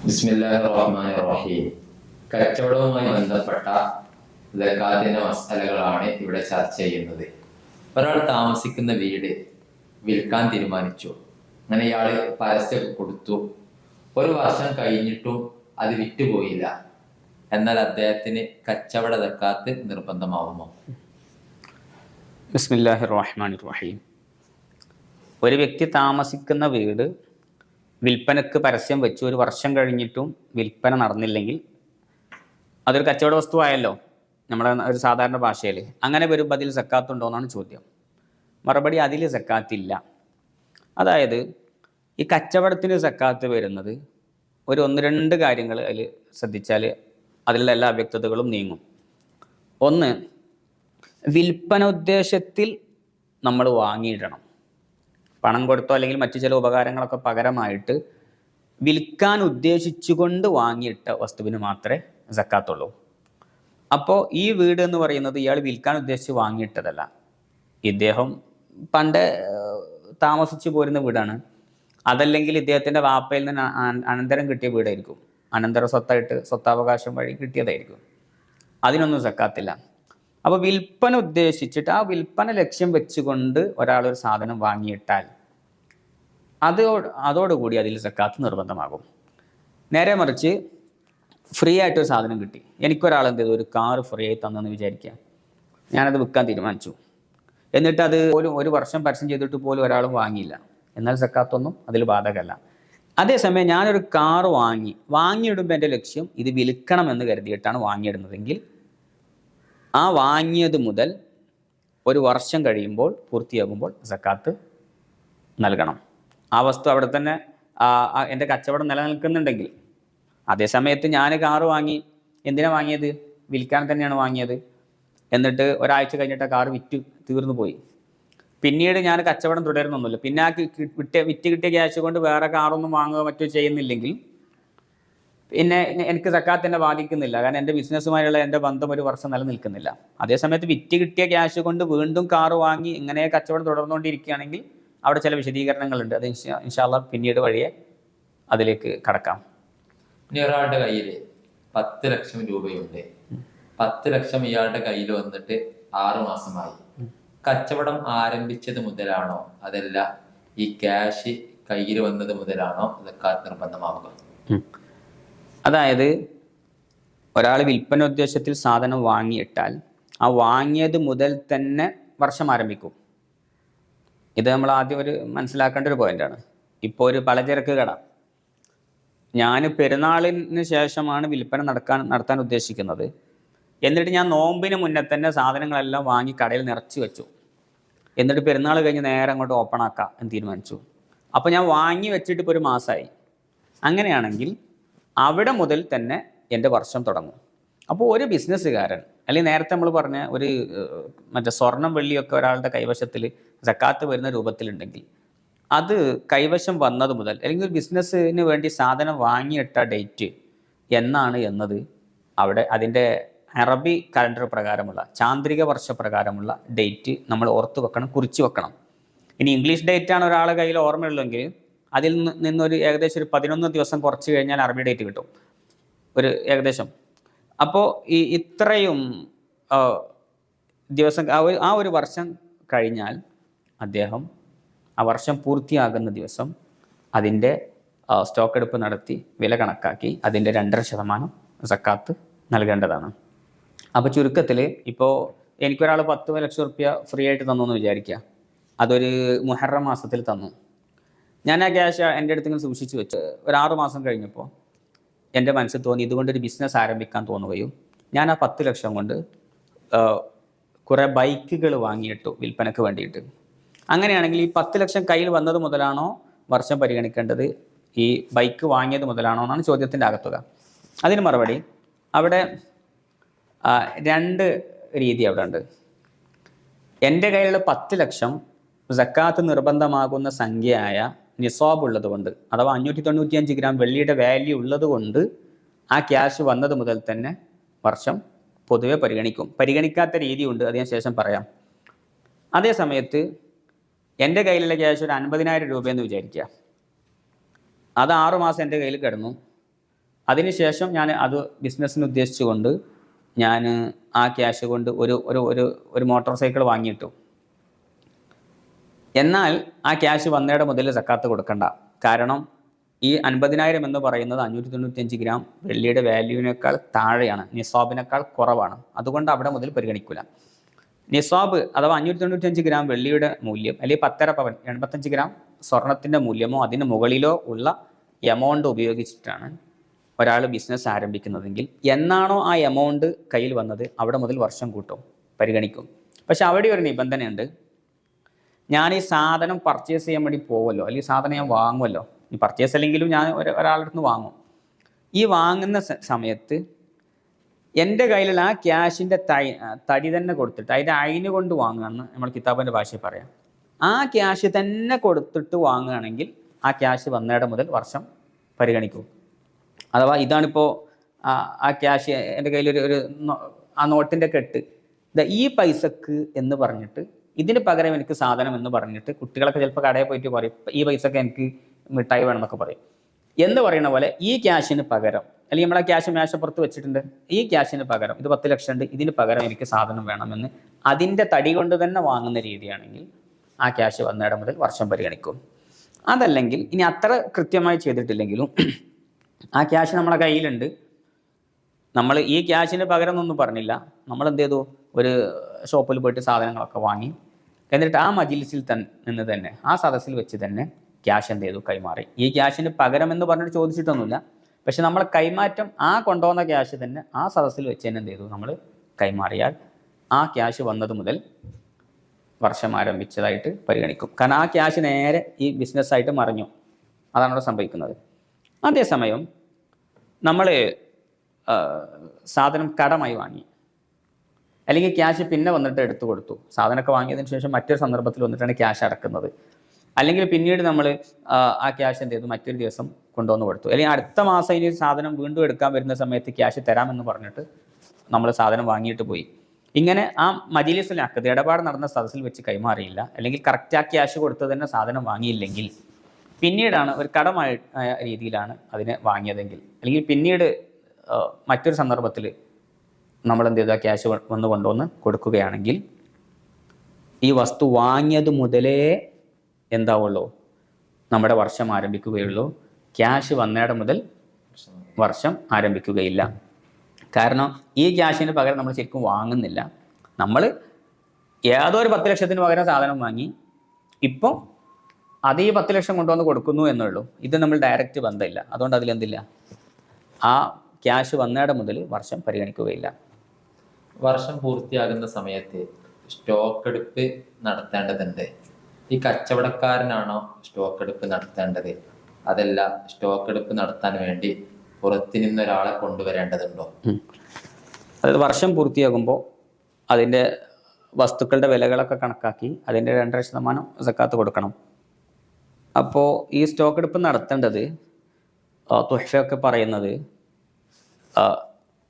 ബിസ്മില്ലാഹിർ റഹ്മാനിർ റഹീം. കച്ചവടവുമായി ബന്ധപ്പെട്ട സകാത്തിന്റെ മസലകളാണ് ഇവിടെ ചർച്ച ചെയ്യുന്നത്. ഒരാൾ താമസിക്കുന്ന വീട് വിൽക്കാൻ തീരുമാനിച്ചു. അങ്ങനെ ഇയാള് പരസ്യം കൊടുത്തു. ഒരു വർഷം കഴിഞ്ഞിട്ടും അത് വിറ്റുപോയില്ല. എന്നാൽ അദ്ദേഹത്തിന് കച്ചവട സക്കാത്ത് നിർബന്ധമാവുമോ? ബിസ്മില്ലാഹിർ റഹ്മാനിർ റഹീം. ഒരു വ്യക്തി താമസിക്കുന്ന വീട് വിൽപ്പനക്ക് പരസ്യം വെച്ച് ഒരു വർഷം കഴിഞ്ഞിട്ടും വിൽപ്പന നടന്നില്ലെങ്കിൽ അതൊരു കച്ചവട വസ്തുവായല്ലോ നമ്മുടെ ഒരു സാധാരണ ഭാഷയിൽ. അങ്ങനെ വരുമ്പോൾ അതിൽ സക്കാത്ത് ഉണ്ടോ എന്നാണ് ചോദ്യം. മറുപടി, അതിൽ സക്കാത്തില്ല. അതായത് ഈ കച്ചവടത്തിന് സക്കാത്ത് വരുന്നത് ഒന്ന് രണ്ട് കാര്യങ്ങൾ അതിൽ ശ്രദ്ധിച്ചാൽ അതിലുള്ള എല്ലാ അവ്യക്തതകളും നീങ്ങും. ഒന്ന്, വിൽപ്പന ഉദ്ദേശത്തിൽ നമ്മൾ വാങ്ങിയിടണം. പണം കൊടുത്തോ അല്ലെങ്കിൽ മറ്റു ചില ഉപകാരങ്ങളൊക്കെ പകരമായിട്ട് വിൽക്കാൻ ഉദ്ദേശിച്ചുകൊണ്ട് വാങ്ങിയിട്ട വസ്തുവിന് മാത്രമേ സക്കാത്തുള്ളൂ. അപ്പോൾ ഈ വീട് എന്ന് പറയുന്നത് ഇയാൾ വിൽക്കാൻ ഉദ്ദേശിച്ച് വാങ്ങിയിട്ടതല്ല. ഇദ്ദേഹം പണ്ട് താമസിച്ചു പോരുന്ന വീടാണ്. അതല്ലെങ്കിൽ ഇദ്ദേഹത്തിൻ്റെ വാപ്പയിൽ നിന്ന് അനന്തരം കിട്ടിയ വീടായിരിക്കും. അനന്തര സ്വത്തായിട്ട് സ്വത്താവകാശം വഴി കിട്ടിയതായിരിക്കും. അതിനൊന്നും സക്കാത്തില്ല. അപ്പോൾ വിൽപ്പന ഉദ്ദേശിച്ചിട്ട് ആ വിൽപ്പന ലക്ഷ്യം വെച്ചുകൊണ്ട് ഒരാളൊരു സാധനം വാങ്ങിയിട്ടാൽ അതോടുകൂടി അതിൽ സക്കാത്ത് നിർബന്ധമാകും. നേരെ മറിച്ച് ഫ്രീ ആയിട്ടൊരു സാധനം കിട്ടി. എനിക്കൊരാൾ എന്ത് ചെയ്തു, ഒരു കാറ് ഫ്രീ ആയി തന്നെന്ന് വിചാരിക്കുക. ഞാനത് വിൽക്കാൻ തീരുമാനിച്ചു. എന്നിട്ട് അത് ഒരു വർഷം പരസ്യം ചെയ്തിട്ട് പോലും ഒരാളും വാങ്ങിയില്ല. എന്നാൽ സക്കാത്തൊന്നും അതിൽ ബാധകമല്ല. അതേസമയം ഞാനൊരു കാറ് വാങ്ങിയിടുമ്പോൾ എൻ്റെ ലക്ഷ്യം ഇത് വിൽക്കണം എന്ന് കരുതിയിട്ടാണ് വാങ്ങിയിടുന്നതെങ്കിൽ ആ വാങ്ങിയത് മുതൽ ഒരു വർഷം കഴിയുമ്പോൾ പൂർത്തിയാകുമ്പോൾ സക്കാത്ത് നൽകണം. ആ വസ്തു അവിടെ തന്നെ എൻ്റെ കച്ചവടം നിലനിൽക്കുന്നുണ്ടെങ്കിൽ. അതേസമയത്ത് ഞാൻ കാറ് വാങ്ങി, എന്തിനാണ് വാങ്ങിയത്? വിൽക്കാൻ തന്നെയാണ് വാങ്ങിയത്. എന്നിട്ട് ഒരാഴ്ച കഴിഞ്ഞിട്ട് ആ കാറ് തീർന്നു പോയി. പിന്നീട് ഞാൻ കച്ചവടം തുടരുന്നൊന്നുമില്ല. പിന്നെ ആ വിറ്റ് കിട്ടിയ ക്യാഷ് കൊണ്ട് വേറെ കാറൊന്നും വാങ്ങുകയോ മറ്റോ ചെയ്യുന്നില്ലെങ്കിൽ പിന്നെ എനിക്ക് സക്കാത്ത് എന്നെ ബാധിക്കുന്നില്ല. കാരണം എൻ്റെ ബിസിനസ്സുമായുള്ള എൻ്റെ ബന്ധം ഒരു വർഷം നിലനിൽക്കുന്നില്ല. അതേസമയത്ത് വിറ്റ് കിട്ടിയ ക്യാഷ് കൊണ്ട് വീണ്ടും കാറ് വാങ്ങി ഇങ്ങനെ കച്ചവടം തുടർന്നുകൊണ്ടിരിക്കുകയാണെങ്കിൽ അവിടെ ചില വിശദീകരണങ്ങളുണ്ട്. അത് ഇൻഷാ അല്ലാഹ് പിന്നീട് വഴിയെ അതിലേക്ക് കടക്കാം. ഇനി ഒരാളുടെ കയ്യിൽ 10 ലക്ഷം രൂപയുണ്ട്. 10 ലക്ഷം ഇയാളുടെ കയ്യിൽ വന്നിട്ട് 6 മാസമായി. കച്ചവടം ആരംഭിച്ചത് മുതലാണോ അതല്ല ഈ ക്യാഷ് കയ്യിൽ വന്നത് മുതലാണോ സക്കാത്ത് നിർബന്ധമാവുക? അതായത് ഒരാൾ വിൽപ്പന ഉദ്ദേശത്തിൽ സാധനം വാങ്ങിയിട്ടാൽ ആ വാങ്ങിയത് മുതൽ തന്നെ വർഷം ആരംഭിക്കും. ഇത് നമ്മൾ ആദ്യം മനസ്സിലാക്കേണ്ട ഒരു പോയിന്റാണ്. ഇപ്പോൾ ഒരു പലചരക്ക് കട, ഞാൻ പെരുന്നാളിന് ശേഷമാണ് വിൽപ്പന നടത്താൻ ഉദ്ദേശിക്കുന്നത്. എന്നിട്ട് ഞാൻ നോമ്പിന് മുന്നേ തന്നെ സാധനങ്ങളെല്ലാം വാങ്ങി കടയിൽ നിറച്ച് വെച്ചു. എന്നിട്ട് പെരുന്നാൾ കഴിഞ്ഞ് നേരെ അങ്ങോട്ട് ഓപ്പൺ ആക്കാം എന്ന് തീരുമാനിച്ചു. അപ്പോൾ ഞാൻ വാങ്ങി വെച്ചിട്ട് ഇപ്പോൾ ഒരു മാസമായി. അങ്ങനെയാണെങ്കിൽ അവിടെ മുതൽ തന്നെ എൻ്റെ വർഷം തുടങ്ങും. അപ്പോൾ ഒരു ബിസിനസ്സുകാരൻ, അല്ലെങ്കിൽ നേരത്തെ നമ്മൾ പറഞ്ഞ മറ്റേ സ്വർണം വെള്ളിയൊക്കെ ഒരാളുടെ കൈവശത്തിൽ സക്കാത്ത് വരുന്ന രൂപത്തിലുണ്ടെങ്കിൽ അത് കൈവശം വന്നത് മുതൽ, അല്ലെങ്കിൽ ഒരു ബിസിനസ്സിന് വേണ്ടി സാധനം വാങ്ങിയിട്ട ഡേറ്റ് എന്നാണ് എന്നത് അവിടെ അതിൻ്റെ അറബി കലണ്ടർ പ്രകാരമുള്ള ചാന്ദ്രിക വർഷപ്രകാരമുള്ള ഡേറ്റ് നമ്മൾ ഓർത്ത് വെക്കണം, കുറിച്ച് വെക്കണം. ഇനി ഇംഗ്ലീഷ് ഡേറ്റാണ് ഒരാളുടെ കയ്യിൽ ഓർമ്മയുള്ളെങ്കിൽ അതിൽ നിന്നൊരു ഏകദേശം ഒരു 11 ദിവസം കുറച്ച് കഴിഞ്ഞാൽ അറബി ഡേറ്റ് കിട്ടും, ഒരു ഏകദേശം. അപ്പോൾ ഇത്രയും ദിവസം ആ ഒരു വർഷം കഴിഞ്ഞാൽ അദ്ദേഹം ആ വർഷം പൂർത്തിയാകുന്ന ദിവസം അതിൻ്റെ സ്റ്റോക്ക് എടുപ്പ് നടത്തി വില കണക്കാക്കി അതിൻ്റെ 2.5% സക്കാത്ത് നൽകേണ്ടതാണ്. അപ്പോൾ ചുരുക്കത്തിൽ ഇപ്പോൾ എനിക്കൊരാൾ 10 ലക്ഷം റുപ്യ ഫ്രീ ആയിട്ട് തന്നു എന്ന് വിചാരിക്കുക. അതൊരു മുഹറം മാസത്തിൽ തന്നു. ഞാൻ ആ ക്യാഷ് എൻ്റെ അടുത്ത് ഇങ്ങനെ സൂക്ഷിച്ച് വെച്ച് ഒരു 6 മാസം കഴിഞ്ഞപ്പോൾ എൻ്റെ മനസ്സിൽ തോന്നി ഇതുകൊണ്ടൊരു ബിസിനസ് ആരംഭിക്കാൻ തോന്നുകയും ഞാൻ ആ 10 ലക്ഷം കൊണ്ട് കുറേ ബൈക്കുകൾ വാങ്ങിയിട്ടു വിൽപ്പനക്ക് വേണ്ടിയിട്ട്. അങ്ങനെയാണെങ്കിൽ ഈ 10 ലക്ഷം കയ്യിൽ വന്നത് മുതലാണോ വർഷം പരിഗണിക്കേണ്ടത്, ഈ ബൈക്ക് വാങ്ങിയത് മുതലാണോ എന്നാണ് ചോദ്യത്തിൻ്റെ അകത്തുക. അതിന് മറുപടി, അവിടെ 2 രീതി അവിടെ ഉണ്ട്. എൻ്റെ കയ്യിലുള്ള 10 ലക്ഷം സക്കാത്ത് നിർബന്ധമാകുന്ന സംഖ്യയായ നിസാബ് ഉള്ളത് കൊണ്ട്, അഥവാ 595 ഗ്രാം വെള്ളിയുടെ വാല്യൂ ഉള്ളത് കൊണ്ട് ആ ക്യാഷ് വന്നത് മുതൽ തന്നെ വർഷം പൊതുവെ പരിഗണിക്കും. പരിഗണിക്കാത്ത രീതിയുണ്ട്, അത് ഞാൻ ശേഷം പറയാം. അതേ സമയത്ത് എൻ്റെ കയ്യിലുള്ള ക്യാഷ് ഒരു 50,000 രൂപയെന്ന് വിചാരിക്കുക. അത് 6 മാസം എൻ്റെ കയ്യിൽ കിടന്നു. അതിനുശേഷം ഞാൻ അത് ബിസിനസ്സിന് ഉദ്ദേശിച്ചുകൊണ്ട് ഞാൻ ആ ക്യാഷ് കൊണ്ട് ഒരു ഒരു ഒരു ഒരു മോട്ടോർ സൈക്കിൾ വാങ്ങിയിട്ടു. എന്നാൽ ആ ക്യാഷ് വന്നയുടെ മുതൽ സക്കാത്ത് കൊടുക്കണ്ട. കാരണം ഈ 50,000 എന്ന് പറയുന്നത് 595 ഗ്രാം വെള്ളിയുടെ വാല്യൂവിനേക്കാൾ താഴെയാണ്, നിസാബിനേക്കാൾ കുറവാണ്. അതുകൊണ്ട് അവിടെ മുതൽ പരിഗണിക്കില്ല. നിസാബ് അഥവാ 595 ഗ്രാം വെള്ളിയുടെ മൂല്യം അല്ലെങ്കിൽ 10.5 പവൻ 85 ഗ്രാം സ്വർണത്തിൻ്റെ മൂല്യമോ അതിന് മുകളിലോ ഉള്ള എമൗണ്ട് ഉപയോഗിച്ചിട്ടാണ് ഒരാൾ ബിസിനസ് ആരംഭിക്കുന്നതെങ്കിൽ എന്നാണോ ആ എമൗണ്ട് കയ്യിൽ വന്നത് അവിടെ മുതൽ വർഷം കൂട്ടും, പരിഗണിക്കും. പക്ഷെ അവിടെ ഒരു നിബന്ധനയുണ്ട്. ഞാൻ ഈ സാധനം പർച്ചേസ് ചെയ്യാൻ വേണ്ടി പോകുമല്ലോ, അല്ലെങ്കിൽ സാധനം ഞാൻ വാങ്ങുമല്ലോ, ഈ പർച്ചേസ് അല്ലെങ്കിലും ഞാൻ ഒരാളുടെ അടുത്ത് വാങ്ങും. ഈ വാങ്ങുന്ന സമയത്ത് എൻ്റെ കയ്യിലുള്ള ആ ക്യാഷിൻ്റെ തടി തന്നെ കൊടുത്തിട്ട് അതിൻ്റെ അയിന് കൊണ്ട് വാങ്ങുകയെന്ന് നമ്മൾ കിതാബിൻ്റെ ഭാഷയിൽ പറയാം. ആ ക്യാഷ് തന്നെ കൊടുത്തിട്ട് വാങ്ങുകയാണെങ്കിൽ ആ ക്യാഷ് വന്നയുടെ മുതൽ വർഷം പരിഗണിക്കും. അഥവാ ഇതാണിപ്പോൾ ആ ക്യാഷ് എൻ്റെ കയ്യിലൊരു ആ നോട്ടിൻ്റെ കെട്ട്, ഈ പൈസക്ക് എന്ന് പറഞ്ഞിട്ട് ഇതിന് പകരം എനിക്ക് സാധനം എന്ന് പറഞ്ഞിട്ട് കുട്ടികളൊക്കെ ചിലപ്പോൾ കടയിൽ പോയിട്ട് പറയും ഈ പൈസക്ക് എനിക്ക് മിഠായി വേണമെന്നൊക്കെ പറയും. എന്ന് പറയുന്ന പോലെ ഈ ക്യാഷിന് പകരം, അല്ലെങ്കിൽ നമ്മളെ ക്യാഷ് മേശപ്പുറത്ത് വെച്ചിട്ടുണ്ട്, ഈ ക്യാഷിന് പകരം ഇത് 10 ലക്ഷം ഉണ്ട്, ഇതിന് പകരം എനിക്ക് സാധനം വേണമെന്ന് അതിൻ്റെ തടി കൊണ്ട് തന്നെ വാങ്ങുന്ന രീതിയാണെങ്കിൽ ആ ക്യാഷ് വന്നയുടെ മുതൽ വർഷം പരിഗണിക്കും. അതല്ലെങ്കിൽ ഇനി അത്ര കൃത്യമായി ചെയ്തിട്ടില്ലെങ്കിലും ആ ക്യാഷ് നമ്മളെ കയ്യിലുണ്ട്, നമ്മൾ ഈ ക്യാഷിന് പകരം എന്നൊന്നും പറഞ്ഞില്ല, നമ്മൾ എന്ത് ചെയ്തു, ഒരു ഷോപ്പിൽ പോയിട്ട് സാധനങ്ങളൊക്കെ വാങ്ങി, എന്നിട്ട് ആ മജിലിസിൽ നിന്ന് തന്നെ ആ സദസ്സിൽ വെച്ച് തന്നെ ക്യാഷ് എന്ത് ചെയ്തു, കൈമാറി. ഈ ക്യാഷിന് പകരം എന്ന് പറഞ്ഞിട്ട് ചോദിച്ചിട്ടൊന്നുമില്ല, പക്ഷെ നമ്മൾ കൈമാറ്റം ആ കൊണ്ടുവന്ന ക്യാഷ് തന്നെ ആ സദസ്സിൽ വെച്ച് തന്നെ എന്ത് ചെയ്തു, നമ്മൾ കൈമാറിയാൽ ആ ക്യാഷ് വന്നത് മുതൽ വർഷം ആരംഭിച്ചതായിട്ട് പരിഗണിക്കും. കാരണം ആ ക്യാഷ് നേരെ ഈ ബിസിനസ്സായിട്ട് മറിഞ്ഞു, അതാണ് അവിടെ സംഭവിക്കുന്നത്. അതേസമയം നമ്മൾ സാധനം കടമായി വാങ്ങി, അല്ലെങ്കിൽ ക്യാഷ് പിന്നെ വന്നിട്ട് എടുത്തു കൊടുത്തു, സാധനമൊക്കെ വാങ്ങിയതിന് ശേഷം മറ്റൊരു സന്ദർഭത്തിൽ വന്നിട്ടാണ് ക്യാഷ് അടക്കുന്നത്, അല്ലെങ്കിൽ പിന്നീട് നമ്മൾ ആ ക്യാഷ് എന്ത് ചെയ്തു മറ്റൊരു ദിവസം കൊണ്ടുവന്ന് കൊടുത്തു, അല്ലെങ്കിൽ അടുത്ത മാസം ഇനി സാധനം വീണ്ടും എടുക്കാൻ വരുന്ന സമയത്ത് ക്യാഷ് തരാമെന്ന് പറഞ്ഞിട്ട് നമ്മൾ സാധനം വാങ്ങിയിട്ട് പോയി. ഇങ്ങനെ ആ മജിലിസിൽ അക്കത് ഇടപാട് നടന്ന സദസ്സിൽ വെച്ച് കൈമാറിയില്ല, അല്ലെങ്കിൽ കറക്റ്റ് ആ ക്യാഷ് കൊടുത്ത് തന്നെ സാധനം വാങ്ങിയില്ലെങ്കിൽ പിന്നീടാണ് ഒരു കടമായ രീതിയിലാണ് അതിനെ വാങ്ങിയതെങ്കിൽ, അല്ലെങ്കിൽ പിന്നീട് മറ്റൊരു സന്ദർഭത്തിൽ നമ്മൾ എന്ത് ചെയ്തു ആ ക്യാഷ് കൊണ്ടുവന്ന് കൊടുക്കുകയാണെങ്കിൽ ഈ വസ്തു വാങ്ങിയത് മുതലേ എന്താവുള്ളൂ, നമ്മുടെ വർഷം ആരംഭിക്കുകയുള്ളൂ. ക്യാഷ് വന്നയുടെ മുതൽ വർഷം ആരംഭിക്കുകയില്ല. കാരണം ഈ ക്യാഷിന് പകരം നമ്മൾ ശരിക്കും വാങ്ങുന്നില്ല, നമ്മൾ ഏതൊരു 10 ലക്ഷത്തിന് പകരം സാധനം വാങ്ങി, ഇപ്പോൾ അത് ഈ 10 ലക്ഷം കൊണ്ടുവന്ന് കൊടുക്കുന്നു എന്നുള്ളൂ. ഇത് നമ്മൾ ഡയറക്റ്റ് ബന്ധമില്ല, അതുകൊണ്ട് അതിലെന്തില്ല, ആ ക്യാഷ് വന്നയുടെ മുതൽ വർഷം പരിഗണിക്കുകയില്ല. വർഷം പൂർത്തിയാകുന്ന സമയത്ത് സ്റ്റോക്ക് എടുപ്പ് നടത്തേണ്ടതുണ്ട്. ഈ കച്ചവടക്കാരനാണോ സ്റ്റോക്ക് എടുപ്പ് നടത്തേണ്ടത്, അതല്ല സ്റ്റോക്ക് എടുപ്പ് നടത്താൻ വേണ്ടി പുറത്തു നിന്നൊരാളെ കൊണ്ടുവരേണ്ടതുണ്ടോ? അതായത് വർഷം പൂർത്തിയാകുമ്പോൾ അതിൻ്റെ വസ്തുക്കളുടെ വിലകളൊക്കെ കണക്കാക്കി അതിൻ്റെ 2.5% സക്കാത്ത് കൊടുക്കണം. അപ്പോൾ ഈ സ്റ്റോക്ക് എടുപ്പ് നടത്തേണ്ടത് തുഹ്ഫയൊക്കെ പറയുന്നത്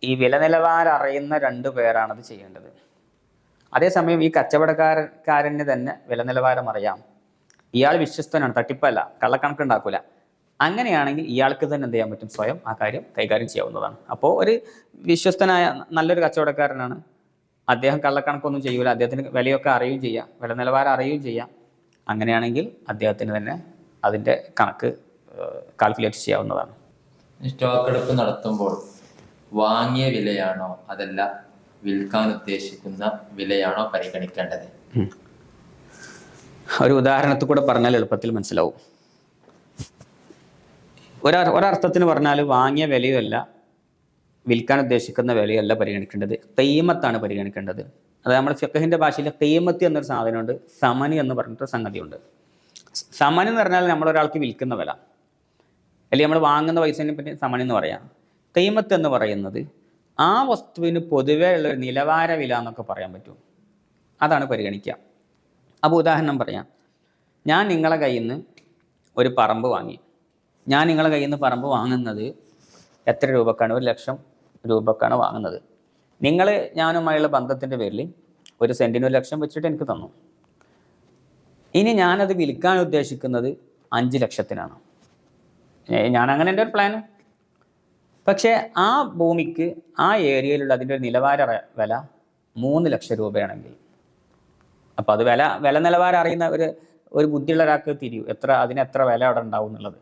ഈ വില നിലവാരം അറിയുന്ന 2 പേരാണത് ചെയ്യേണ്ടത്. അതേസമയം ഈ കച്ചവടക്കാരന് തന്നെ വില നിലവാരം അറിയാം, ഇയാൾ വിശ്വസ്തനാണ്, തട്ടിപ്പല്ല, കള്ളക്കണക്ക് ഉണ്ടാക്കില്ല. അങ്ങനെയാണെങ്കിൽ ഇയാൾക്ക് തന്നെ എന്ത് ചെയ്യാൻ പറ്റും, സ്വയം ആ കാര്യം കൈകാര്യം ചെയ്യാവുന്നതാണ്. അപ്പോൾ ഒരു വിശ്വസ്തനായ നല്ലൊരു കച്ചവടക്കാരനാണ്, അദ്ദേഹം കള്ളക്കണക്കൊന്നും ചെയ്യൂല, അദ്ദേഹത്തിന് വിലയൊക്കെ അറിയുകയും ചെയ്യാം, വില നിലവാരം അറിയുകയും ചെയ്യാം. അങ്ങനെയാണെങ്കിൽ അദ്ദേഹത്തിന് തന്നെ അതിൻ്റെ കണക്ക് കാൽക്കുലേറ്റ് ചെയ്യാവുന്നതാണ്. സ്റ്റോക്ക് എടുപ്പ് നടത്തുമ്പോൾ വാങ്ങിയ വിലയാണോ അതല്ല വിൽക്കാൻ ഉദ്ദേശിക്കുന്ന വിലയാണോ പരിഗണിക്കേണ്ടത്? ഒരു ഉദാഹരണത്തിൽ കൂടെ പറഞ്ഞാൽ എളുപ്പത്തിൽ മനസ്സിലാവും. ഒരർത്ഥത്തിന് പറഞ്ഞാൽ വാങ്ങിയ വിലയല്ല, വിൽക്കാൻ ഉദ്ദേശിക്കുന്ന വിലയല്ല പരിഗണിക്കേണ്ടത്, ഖീമത്താണ് പരിഗണിക്കേണ്ടത്. അതായത് നമ്മുടെ ഫിഖഹിന്റെ ഭാഷയിൽ ഖീമത്ത് എന്നൊരു സാധനമുണ്ട്, സമനി എന്ന് പറഞ്ഞിട്ട് സംഗതിയുണ്ട്. സമനി എന്ന് പറഞ്ഞാൽ നമ്മളൊരാൾക്ക് വിൽക്കുന്ന വില, അല്ലെങ്കിൽ നമ്മൾ വാങ്ങുന്ന പൈസനെ പറ്റി സമനി എന്ന് പറയാം. ഖീമത്ത് എന്ന് പറയുന്നത് ആ വസ്തുവിന് പൊതുവേ ഉള്ളൊരു നിലവാര വില എന്നൊക്കെ പറയാൻ പറ്റും, അതാണ് പരിഗണിക്കുക. അപ്പോൾ ഉദാഹരണം പറയാം, ഞാൻ നിങ്ങളെ കയ്യിൽ നിന്ന് ഒരു പറമ്പ് വാങ്ങി. ഞാൻ നിങ്ങളെ കയ്യിൽ നിന്ന് പറമ്പ് വാങ്ങുന്നത് എത്ര രൂപക്കാണ്? 1 ലക്ഷം രൂപക്കാണ് വാങ്ങുന്നത്. നിങ്ങൾ ഞാനുമായുള്ള ബന്ധത്തിൻ്റെ പേരിൽ 1 സെൻറ്റിന് 1 ലക്ഷം വെച്ചിട്ട് എനിക്ക് തന്നു. ഇനി ഞാനത് വിൽക്കാൻ ഉദ്ദേശിക്കുന്നത് 5 ലക്ഷത്തിനാണ്. ഞാൻ അങ്ങനെ എൻ്റെ ഒരു പ്ലാന്. പക്ഷേ ആ ഭൂമിക്ക് ആ ഏരിയയിലുള്ള അതിൻ്റെ ഒരു നിലവാര വില 3 ലക്ഷം രൂപയാണെങ്കിൽ, അപ്പോൾ അത് വില നിലവാരം അറിയുന്ന ഒരു ബുദ്ധിയുള്ള ഒരാൾക്ക് തിരിയും അതിന് എത്ര വില അവിടെ ഉണ്ടാവും എന്നുള്ളത്.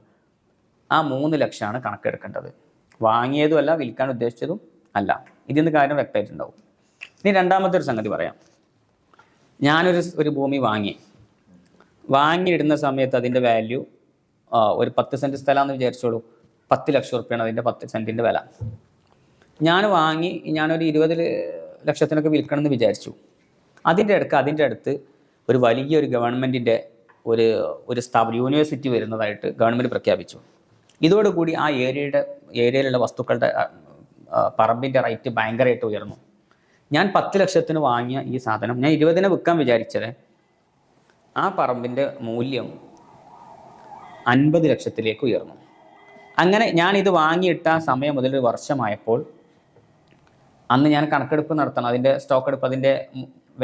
ആ 3 ലക്ഷമാണ് കണക്കെടുക്കേണ്ടത്. വാങ്ങിയതുമല്ല, വിൽക്കാൻ ഉദ്ദേശിച്ചതും അല്ല. ഇതിന്ന് കാര്യം വ്യക്തമായിട്ടുണ്ടാവും. ഇനി രണ്ടാമത്തെ ഒരു സംഗതി പറയാം. ഞാനൊരു ഭൂമി വാങ്ങിയിടുന്ന സമയത്ത് അതിൻ്റെ വാല്യൂ ഒരു 10 സെൻറ്റ് സ്ഥലമാണെന്ന് വിചാരിച്ചോളൂ. 10 ലക്ഷം റുപ്യാണ് അതിൻ്റെ 10 സെൻറ്റിൻ്റെ വില. ഞാനൊരു 20 ലക്ഷത്തിനൊക്കെ വിൽക്കണം എന്ന് വിചാരിച്ചു. അതിൻ്റെ അടുത്ത് ഒരു വലിയൊരു ഗവൺമെൻറ്റിൻ്റെ ഒരു സ്ഥാപനം, യൂണിവേഴ്സിറ്റി വരുന്നതായിട്ട് ഗവൺമെൻറ് പ്രഖ്യാപിച്ചു. ഇതോടുകൂടി ആ ഏരിയയിലുള്ള വസ്തുക്കളുടെ പറമ്പിൻ്റെ റേറ്റ് ഭയങ്കരമായിട്ട് ഉയർന്നു. ഞാൻ 10 ലക്ഷത്തിന് വാങ്ങിയ ഈ സാധനം ഞാൻ 20-ന് വിൽക്കാൻ വിചാരിച്ചത്, ആ പറമ്പിൻ്റെ മൂല്യം 50 ലക്ഷത്തിലേക്ക് ഉയർന്നു. അങ്ങനെ ഞാനിത് വാങ്ങിയിട്ട സമയം മുതൽ ഒരു വർഷമായപ്പോൾ അന്ന് ഞാൻ കണക്കെടുപ്പ് നടത്തണം. അതിൻ്റെ സ്റ്റോക്ക് എടുപ്പ്, അതിൻ്റെ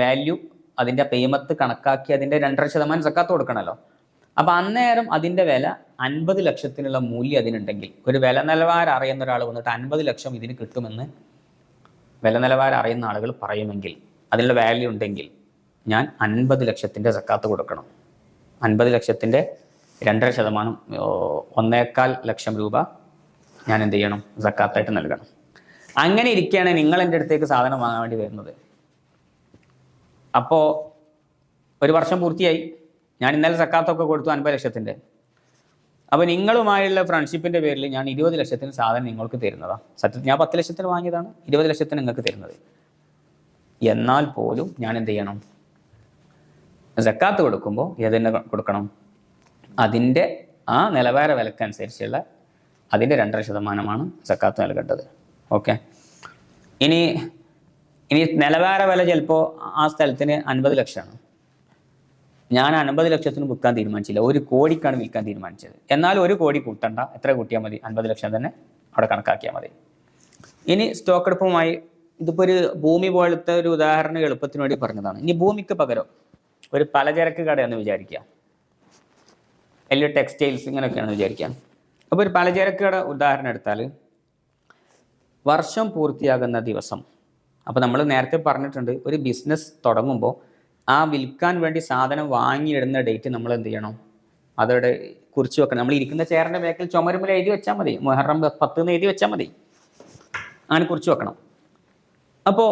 വാല്യൂ, അതിൻ്റെ പേയ്മെൻറ്റ് കണക്കാക്കി അതിൻ്റെ 2.5% സക്കാത്ത് കൊടുക്കണമല്ലോ. അപ്പോൾ അന്നേരം അതിൻ്റെ വില 50 ലക്ഷത്തിനുള്ള മൂല്യം അതിനുണ്ടെങ്കിൽ, ഒരു വില നിലവാരം അറിയുന്ന ഒരാൾ വന്നിട്ട് 50 ലക്ഷം ഇതിന് കിട്ടുമെന്ന് വില നിലവാരം അറിയുന്ന ആളുകൾ പറയുമെങ്കിൽ, അതിനുള്ള വാല്യൂ ഉണ്ടെങ്കിൽ, ഞാൻ 50 ലക്ഷത്തിൻ്റെ സക്കാത്ത് കൊടുക്കണം. 50 ലക്ഷത്തിൻ്റെ 2.5%, 1.25 ലക്ഷം രൂപ ഞാൻ എന്ത് ചെയ്യണം? സക്കാത്തായിട്ട് നൽകണം. അങ്ങനെ ഇരിക്കുകയാണ് നിങ്ങൾ എൻ്റെ അടുത്തേക്ക് സാധനം വാങ്ങാൻ വേണ്ടി വരുന്നത്. അപ്പോൾ ഒരു വർഷം പൂർത്തിയായി. ഞാൻ ഇന്നലെ സക്കാത്തൊക്കെ കൊടുത്തു 50 ലക്ഷത്തിൻ്റെ. അപ്പോൾ നിങ്ങളുമായുള്ള ഫ്രണ്ട്ഷിപ്പിൻ്റെ പേരിൽ ഞാൻ 20 ലക്ഷത്തിന് സാധനം നിങ്ങൾക്ക് തരുന്നതാണ്. സത്യത്തിൽ ഞാൻ 10 ലക്ഷത്തിന് വാങ്ങിയതാണ്, 20 ലക്ഷത്തിന് നിങ്ങൾക്ക് തരുന്നത്. എന്നാൽ പോലും ഞാൻ എന്ത് ചെയ്യണം? സക്കാത്ത് കൊടുക്കുമ്പോൾ ഏതെന്നെ കൊടുക്കണം? അതിൻ്റെ ആ നിലവാര വിലക്കനുസരിച്ചുള്ള അതിൻ്റെ 2.5% സക്കാത്ത് നൽകേണ്ടത്. ഓക്കെ. ഇനി നിലവാര വില ചിലപ്പോൾ ആ സ്ഥലത്തിന് 50 ലക്ഷമാണ്. ഞാൻ 50 ലക്ഷത്തിന് വിൽക്കാൻ തീരുമാനിച്ചില്ല, 1 കോടിക്കാണ് വിൽക്കാൻ തീരുമാനിച്ചത്. എന്നാൽ 1 കോടി കൂട്ടണ്ട, എത്ര കൂട്ടിയാൽ മതി? 50 ലക്ഷം തന്നെ അവിടെ കണക്കാക്കിയാൽ മതി. ഇനി സ്റ്റോക്ക് എടുപ്പുമായി, ഇതിപ്പോൾ ഒരു ഭൂമി പോലത്തെ ഒരു ഉദാഹരണം എളുപ്പത്തിന് വേണ്ടി പറഞ്ഞതാണ്. ഇനി ഭൂമിക്ക് പകരം ഒരു പലചരക്ക് കടയെന്ന് വിചാരിക്കുക, അല്ലെങ്കിൽ ടെക്സ്റ്റൈൽസ് ഇങ്ങനെയൊക്കെയാണെന്ന് വിചാരിക്കാം. അപ്പോൾ ഒരു പലചരക്ക് കട ഉദാഹരണം എടുത്താൽ വർഷം പൂർത്തിയാകുന്ന ദിവസം, അപ്പോൾ നമ്മൾ നേരത്തെ പറഞ്ഞിട്ടുണ്ട്, ഒരു ബിസിനസ് തുടങ്ങുമ്പോൾ ആ വിൽക്കാൻ വേണ്ടി സാധനം വാങ്ങിയിടുന്ന ഡേറ്റ് നമ്മൾ എന്ത് ചെയ്യണം? അതോടെ കുറിച്ച് വെക്കണം. നമ്മൾ ഇരിക്കുന്ന ചെയറിൻ്റെ ബാക്കിൽ ചുമരുമ്പിൽ എഴുതി വെച്ചാൽ മതി, മുഹറം 10 എഴുതി വെച്ചാൽ മതി, അങ്ങനെ കുറിച്ച് വെക്കണം. അപ്പോൾ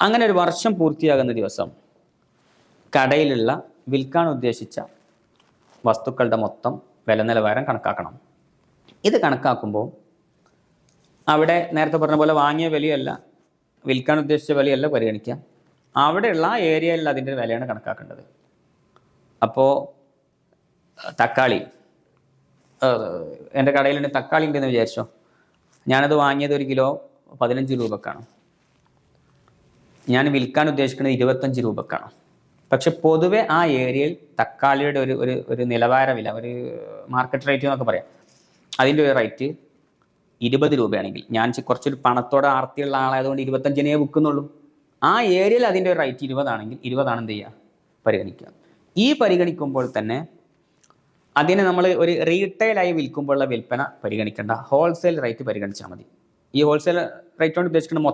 അങ്ങനെ ഒരു വർഷം പൂർത്തിയാകുന്ന ദിവസം കടയിലുള്ള വിൽക്കാൻ ഉദ്ദേശിച്ച വസ്തുക്കളുടെ മൊത്തം വില നിലവാരം കണക്കാക്കണം. ഇത് കണക്കാക്കുമ്പോൾ അവിടെ നേരത്തെ പറഞ്ഞ പോലെ വാങ്ങിയ വിലയല്ല, വിൽക്കാൻ ഉദ്ദേശിച്ച വിലയല്ല പരിഗണിക്കുക. അവിടെയുള്ള ആ ഏരിയയിൽ അതിൻ്റെ വിലയാണ് കണക്കാക്കേണ്ടത്. അപ്പോൾ തക്കാളി, എൻ്റെ കടയിലുണ്ട് തക്കാളി ഉണ്ടെന്ന് വിചാരിച്ചോ, ഞാനത് വാങ്ങിയത് 1 കിലോ 15 രൂപക്കാണ്, ഞാൻ വിൽക്കാൻ ഉദ്ദേശിക്കുന്നത് 25 രൂപക്കാണ്. പക്ഷെ പൊതുവെ ആ ഏരിയയിൽ തക്കാളിയുടെ ഒരു നിലവാര വില, ഒരു മാർക്കറ്റ് റേറ്റ് എന്നൊക്കെ പറയാം, അതിൻ്റെ ഒരു റേറ്റ് 20 രൂപയാണെങ്കിൽ, ഞാൻ കുറച്ചൊരു പണത്തോടെ ആർത്തിയുള്ള ആളായതുകൊണ്ട് 25-നേ വിൽക്കുന്നുള്ളൂ. ആ ഏരിയയിൽ അതിൻ്റെ ഒരു റേറ്റ് 20 ആണെങ്കിൽ 20 എന്ത് ചെയ്യുക? പരിഗണിക്കുക. ഈ പരിഗണിക്കുമ്പോൾ തന്നെ അതിന് നമ്മൾ ഒരു റീറ്റെയിലായി വിൽക്കുമ്പോഴുള്ള വിൽപ്പന പരിഗണിക്കേണ്ട, ഹോൾസെയിൽ റേറ്റ് പരിഗണിച്ചാൽ മതി. ഈ ഹോൾസെയിൽ റേറ്റ് കൊണ്ട് ഉദ്ദേശിക്കുന്നത്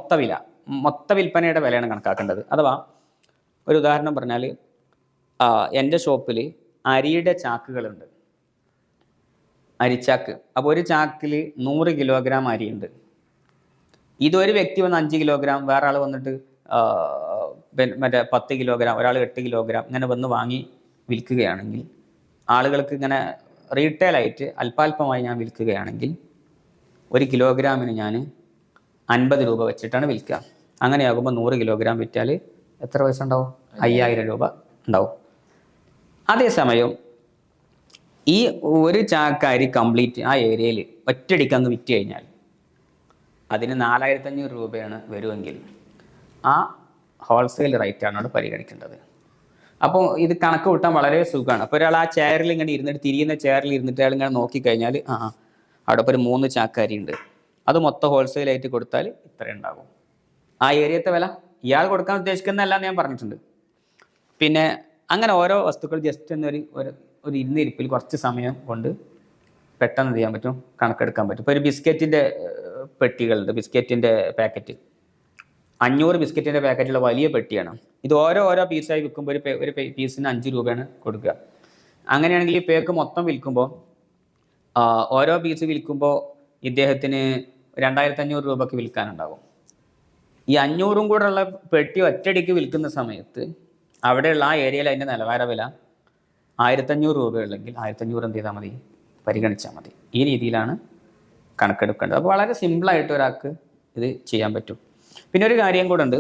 മൊത്ത വിൽപ്പനയുടെ വിലയാണ് കണക്കാക്കേണ്ടത്. അഥവാ ഒരു ഉദാഹരണം പറഞ്ഞാൽ, എൻ്റെ ഷോപ്പിൽ അരിയുടെ ചാക്കുകളുണ്ട്, അരിച്ചാക്ക്. അപ്പോൾ ഒരു ചാക്കിൽ 100 കിലോഗ്രാം അരിയുണ്ട്. ഇതൊരു വ്യക്തി വന്ന് 5 കിലോഗ്രാം, വേറെ ആൾ വന്നിട്ട് മറ്റേ 10 കിലോഗ്രാം, ഒരാൾ 8 കിലോഗ്രാം ഇങ്ങനെ വന്ന് വാങ്ങി വിൽക്കുകയാണെങ്കിൽ, ആളുകൾക്ക് ഇങ്ങനെ റീറ്റെയിലായിട്ട് അല്പാൽപമായി ഞാൻ വിൽക്കുകയാണെങ്കിൽ 1 കിലോഗ്രാമിന് ഞാൻ 50 രൂപ വെച്ചിട്ടാണ് വിൽക്കുക. അങ്ങനെയാകുമ്പോൾ 100 കിലോഗ്രാം വിറ്റാൽ എത്ര പൈസ ഉണ്ടാവും? 5000 രൂപ ഉണ്ടാവും. അതേസമയം ഈ ഒരു ചാക്കരി കംപ്ലീറ്റ് ആ ഏരിയയിൽ ഒറ്റയടിക്കങ്ങ് വിറ്റ് കഴിഞ്ഞാൽ അതിന് 4500 രൂപയാണ് വരുമെങ്കിൽ ആ ഹോൾസെയിൽ റേറ്റാണ് അവിടെ പരിഗണിക്കേണ്ടത്. അപ്പോൾ ഇത് കണക്ക് കൂട്ടാൻ വളരെ സുഖമാണ്. അപ്പോൾ ഒരാൾ ആ ചെയറിൽ ഇങ്ങനെ ഇരുന്നിട്ട്, തിരിയുന്ന ചെയറിൽ ഇരുന്നിട്ട് അയാൾ ഇങ്ങനെ നോക്കിക്കഴിഞ്ഞാൽ അവിടെ ഇപ്പോൾ ഒരു 3 ചാക്കരി ഉണ്ട്, അത് മൊത്തം ഹോൾസെയിലായിട്ട് കൊടുത്താൽ ഇത്ര ഉണ്ടാകും. ആ ഏരിയത്തെ വില ഇയാൾ കൊടുക്കാൻ ഉദ്ദേശിക്കുന്നതല്ല എന്ന് ഞാൻ പറഞ്ഞിട്ടുണ്ട്. പിന്നെ അങ്ങനെ ഓരോ വസ്തുക്കൾ ജസ്റ്റ് ഒരു ഇരുന്നിരിപ്പിൽ കുറച്ച് സമയം കൊണ്ട് പെട്ടെന്ന് ചെയ്യാൻ പറ്റും, കണക്കെടുക്കാൻ പറ്റും. ഇപ്പോൾ ഒരു ബിസ്ക്കറ്റിൻ്റെ പെട്ടികളുണ്ട്, ബിസ്ക്കറ്റിൻ്റെ പാക്കറ്റ്. 500 ബിസ്ക്കറ്റിൻ്റെ പാക്കറ്റുള്ള വലിയ പെട്ടിയാണ്. ഇത് ഓരോ പീസായി വിൽക്കുമ്പോൾ ഒരു പീസിന് 5 രൂപയാണ് കൊടുക്കുക. അങ്ങനെയാണെങ്കിൽ ഈ പേക്ക് മൊത്തം വിൽക്കുമ്പോൾ ഓരോ പീസ് വിൽക്കുമ്പോൾ ഇദ്ദേഹത്തിന് 2500 രൂപയ്ക്ക് വിൽക്കാനുണ്ടാകും. ഈ 500 കൂടെ ഉള്ള പെട്ടി ഒറ്റയടിക്ക് വിൽക്കുന്ന സമയത്ത് അവിടെയുള്ള ആ ഏരിയയിൽ അതിൻ്റെ നിലവാര വില 1500 രൂപയുള്ളെങ്കിൽ 1500 എന്ത് ചെയ്താൽ മതി, പരിഗണിച്ചാൽ മതി. ഈ രീതിയിലാണ് കണക്കെടുക്കേണ്ടത്. അപ്പോൾ വളരെ സിമ്പിളായിട്ട് ഒരാൾക്ക് ഇത് ചെയ്യാൻ പറ്റും. പിന്നെ ഒരു കാര്യം കൂടെ ഉണ്ട്,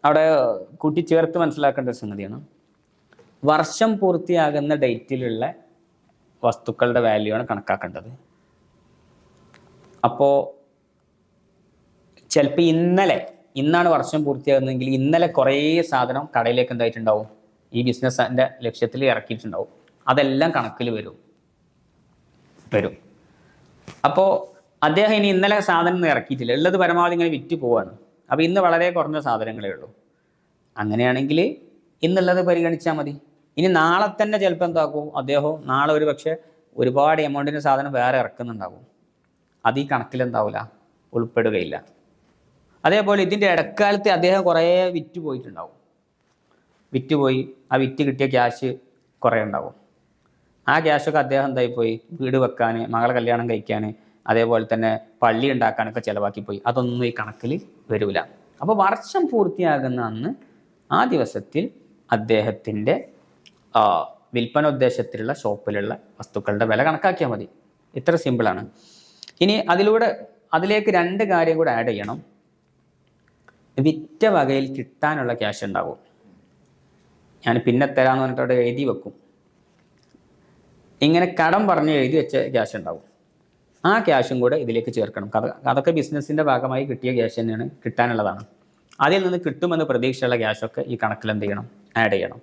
അവിടെ കൂട്ടിച്ചേർത്ത് മനസ്സിലാക്കേണ്ട ഒരു സംഗതിയാണ്, വർഷം പൂർത്തിയാകുന്ന ഡേറ്റിലുള്ള വസ്തുക്കളുടെ വാല്യൂ ആണ് കണക്കാക്കേണ്ടത്. അപ്പോൾ ചിലപ്പോൾ ഇന്നാണ് വർഷം പൂർത്തിയാകുന്നതെങ്കിൽ ഇന്നലെ കുറേ സാധനം കടയിലേക്ക് എന്തായിട്ടുണ്ടാവും, ഈ ബിസിനസ്സിൻ്റെ ലക്ഷ്യത്തിൽ ഇറക്കിയിട്ടുണ്ടാവും. അതെല്ലാം കണക്കിൽ വരും. അപ്പോൾ അദ്ദേഹം ഇനി ഇന്നലെ സാധനം ഇറക്കിയിട്ടില്ല, ഉള്ളത് പരമാവധി ഇങ്ങനെ വിറ്റ് പോവാണ്. അപ്പോൾ ഇന്ന് വളരെ കുറഞ്ഞ സാധനങ്ങളേ ഉള്ളൂ. അങ്ങനെയാണെങ്കിൽ ഇന്നുള്ളത് പരിഗണിച്ചാൽ മതി. ഇനി നാളെ തന്നെ ചിലപ്പോൾ എന്താക്കും, അദ്ദേഹം നാളെ ഒരു പക്ഷേ ഒരുപാട് എമൗണ്ടിൻ്റെ സാധനം വേറെ ഇറക്കുന്നുണ്ടാകും. അത് ഈ കണക്കിലെന്താവില്ല, ഉൾപ്പെടുകയില്ല. അതേപോലെ ഇതിൻ്റെ ഇടക്കാലത്ത് അദ്ദേഹം കുറേ വിറ്റുപോയി. ആ വിറ്റ് കിട്ടിയ ക്യാഷ് കുറേ ഉണ്ടാവും. ആ ക്യാഷൊക്കെ അദ്ദേഹം എന്തായിപ്പോയി, വീട് വെക്കാൻ, മകളെ കല്യാണം കഴിക്കാൻ, അതേപോലെ തന്നെ പള്ളി ഉണ്ടാക്കാനൊക്കെ ചിലവാക്കിപ്പോയി. അതൊന്നും ഈ കണക്കിൽ വരില്ല. അപ്പോൾ വർഷം പൂർത്തിയാകുന്ന അന്ന് ആ ദിവസത്തിൽ അദ്ദേഹത്തിൻ്റെ വിൽപ്പന ഉദ്ദേശത്തിലുള്ള ഷോപ്പിലുള്ള വസ്തുക്കളുടെ വില കണക്കാക്കിയാൽ മതി. ഇത്ര സിമ്പിളാണ്. ഇനി അതിലേക്ക് 2 കാര്യം കൂടെ ആഡ് ചെയ്യണം. വിറ്റ വകയിൽ കിട്ടാനുള്ള ക്യാഷ് ഉണ്ടാവും. ഞാൻ പിന്നെ തരാമെന്ന് പറഞ്ഞിട്ട് അവിടെ എഴുതി വെക്കും. ഇങ്ങനെ കടം പറഞ്ഞ് എഴുതി വെച്ച ക്യാഷ് ഉണ്ടാവും. ആ ക്യാഷും കൂടെ ഇതിലേക്ക് ചേർക്കണം. അതൊക്കെ ബിസിനസ്സിൻ്റെ ഭാഗമായി കിട്ടിയ ക്യാഷ് തന്നെയാണ്, കിട്ടാനുള്ളതാണ്. അതിൽ നിന്ന് കിട്ടുമെന്ന് പ്രതീക്ഷയുള്ള ക്യാഷൊക്കെ ഈ കണക്കിൽ എന്ത് ചെയ്യണം, ആഡ് ചെയ്യണം.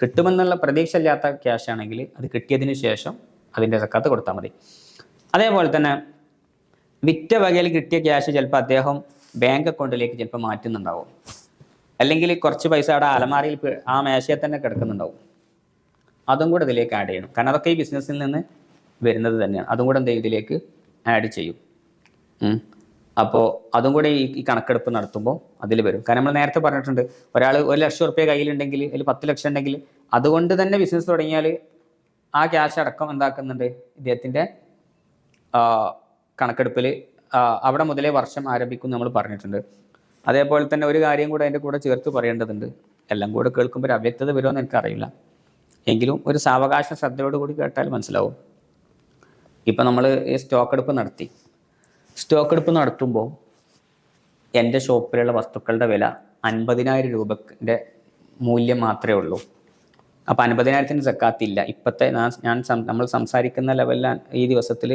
കിട്ടുമെന്നുള്ള പ്രതീക്ഷ ഇല്ലാത്ത ക്യാഷ് ആണെങ്കിൽ അത് കിട്ടിയതിന് ശേഷം അതിൻ്റെ സക്കാത്ത് കൊടുത്താൽ മതി. അതേപോലെ തന്നെ വിറ്റ വകയിൽ കിട്ടിയ ക്യാഷ് ചിലപ്പോൾ അദ്ദേഹം ബാങ്ക് അക്കൗണ്ടിലേക്ക് ചിലപ്പോൾ മാറ്റുന്നുണ്ടാവും. അല്ലെങ്കിൽ കുറച്ച് പൈസ അവിടെ അലമാരയിൽ ആ മേശയിൽ തന്നെ കിടക്കുന്നുണ്ടാവും. അതും കൂടെ ഇതിലേക്ക് ആഡ് ചെയ്യണം. കാരണം അതൊക്കെ ഈ ബിസിനസ്സിൽ നിന്ന് വരുന്നത് തന്നെയാണ്. അതും കൂടെ എന്ത് ചെയ്യും, ഇതിലേക്ക് ആഡ് ചെയ്യും. അപ്പോൾ അതും കൂടെ ഈ കണക്കെടുപ്പ് നടത്തുമ്പോൾ അതിൽ വരും. കാരണം നമ്മൾ നേരത്തെ പറഞ്ഞിട്ടുണ്ട്, ഒരാൾ 1 ലക്ഷം റുപ്യ കയ്യിലുണ്ടെങ്കിൽ അതിൽ 10 ലക്ഷം ഉണ്ടെങ്കിൽ അതുകൊണ്ട് തന്നെ ബിസിനസ് തുടങ്ങിയാൽ ആ ക്യാഷ് അടക്കം എന്താക്കുന്നുണ്ട്, ഇദ്ദേഹത്തിൻ്റെ കണക്കെടുപ്പിൽ അവിടെ മുതലേ വർഷം ആരംഭിക്കും നമ്മൾ പറഞ്ഞിട്ടുണ്ട്. അതേപോലെ തന്നെ ഒരു കാര്യം കൂടെ അതിൻ്റെ കൂടെ ചേർത്ത് പറയേണ്ടതുണ്ട്. എല്ലാം കൂടെ കേൾക്കുമ്പോൾ ഒരു അവ്യക്തത വരുമെന്ന് എനിക്കറിയില്ല, എങ്കിലും ഒരു സാവകാശ ശ്രദ്ധയോട് കൂടി കേട്ടാൽ മനസ്സിലാവും. ഇപ്പം നമ്മൾ ഈ സ്റ്റോക്ക് എടുപ്പ് നടത്തുമ്പോൾ എൻ്റെ ഷോപ്പിലുള്ള വസ്തുക്കളുടെ വില 50,000 രൂപൻ്റെ മൂല്യം മാത്രമേ ഉള്ളൂ. അപ്പോൾ 50,000-ന് സക്കാത്തില്ല. ഇപ്പോഴത്തെ നമ്മൾ സംസാരിക്കുന്ന ലെവലിൽ ഈ ദിവസത്തിൽ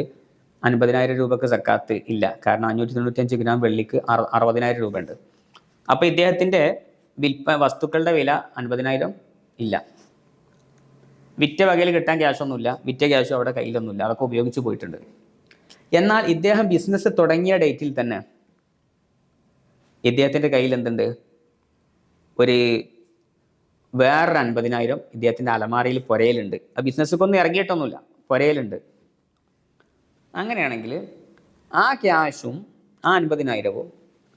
50,000 രൂപക്ക് സക്കാത്ത് ഇല്ല. കാരണം 595 ഗ്രാം വെള്ളിക്ക് 60,000 രൂപ ഉണ്ട്. അപ്പോൾ ഇദ്ദേഹത്തിൻ്റെ വസ്തുക്കളുടെ വില 50,000 ഇല്ല. വിറ്റ വകയിൽ കിട്ടാൻ ക്യാഷൊന്നുമില്ല, വിറ്റ ക്യാഷും അവിടെ കയ്യിലൊന്നുമില്ല, അതൊക്കെ ഉപയോഗിച്ച് പോയിട്ടുണ്ട്. എന്നാൽ ഇദ്ദേഹം ബിസിനസ് തുടങ്ങിയ ഡേറ്റിൽ തന്നെ ഇദ്ദേഹത്തിൻ്റെ കയ്യിൽ എന്തുണ്ട്, വേറൊരു 50,000 ഇദ്ദേഹത്തിൻ്റെ അലമാരയിൽ പുരയിലുണ്ട്. ആ ബിസിനസ്സൊക്കെ ഇറങ്ങിയിട്ടൊന്നുമില്ല, പുരയിലുണ്ട്. അങ്ങനെയാണെങ്കിൽ ആ ക്യാഷും ആ 50,000-വും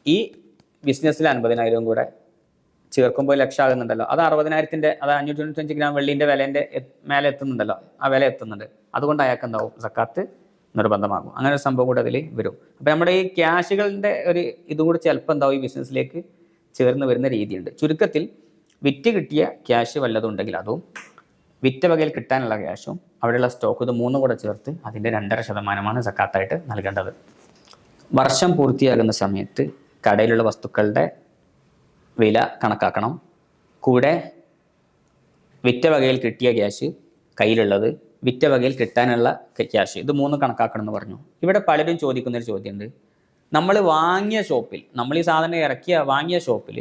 ഈ ബിസിനസ്സിൽ 50,000-വും കൂടെ ചേർക്കുമ്പോൾ ലക്ഷമാകുന്നുണ്ടല്ലോ. അത് 60,000-ൻ്റെ, അത് 595 ഗ്രാം വെള്ളീൻ്റെ വിലേൻ്റെ മേലെ എത്തുന്നുണ്ടല്ലോ, ആ വില എത്തുന്നുണ്ട്. അതുകൊണ്ട് അയാൾക്ക് എന്താവും, സക്കാത്ത് നിർബന്ധമാകും. അങ്ങനെ ഒരു സംഭവം കൂടെ അതിൽ വരും. അപ്പോൾ നമ്മുടെ ഈ ക്യാഷുകളുടെ ഇതും കൂടി ചിലപ്പോൾ എന്താവും ഈ ബിസിനസ്സിലേക്ക് ചേർന്ന് വരുന്ന രീതിയുണ്ട്. ചുരുക്കത്തിൽ വിറ്റ് കിട്ടിയ ക്യാഷ് വല്ലതും ഉണ്ടെങ്കിൽ അതും, വിറ്റ വകയിൽ കിട്ടാനുള്ള ക്യാഷും, അവിടെയുള്ള സ്റ്റോക്ക്, ഇത് 3 കൂടെ ചേർത്ത് അതിൻ്റെ 2.5% സക്കാത്തായിട്ട് നൽകേണ്ടത്. വർഷം പൂർത്തിയാകുന്ന സമയത്ത് കടയിലുള്ള വസ്തുക്കളുടെ വില കണക്കാക്കണം. കൂടെ വിറ്റ വകയിൽ കിട്ടിയ ക്യാഷ്, കയ്യിലുള്ളത്, വിറ്റ വകയിൽ കിട്ടാനുള്ള ക്യാഷ്, ഇത് 3 കണക്കാക്കണം എന്ന് പറഞ്ഞു. ഇവിടെ പലരും ചോദിക്കുന്നൊരു ചോദ്യമുണ്ട്. നമ്മൾ വാങ്ങിയ ഷോപ്പിൽ, നമ്മൾ ഈ സാധനം വാങ്ങിയ ഷോപ്പിൽ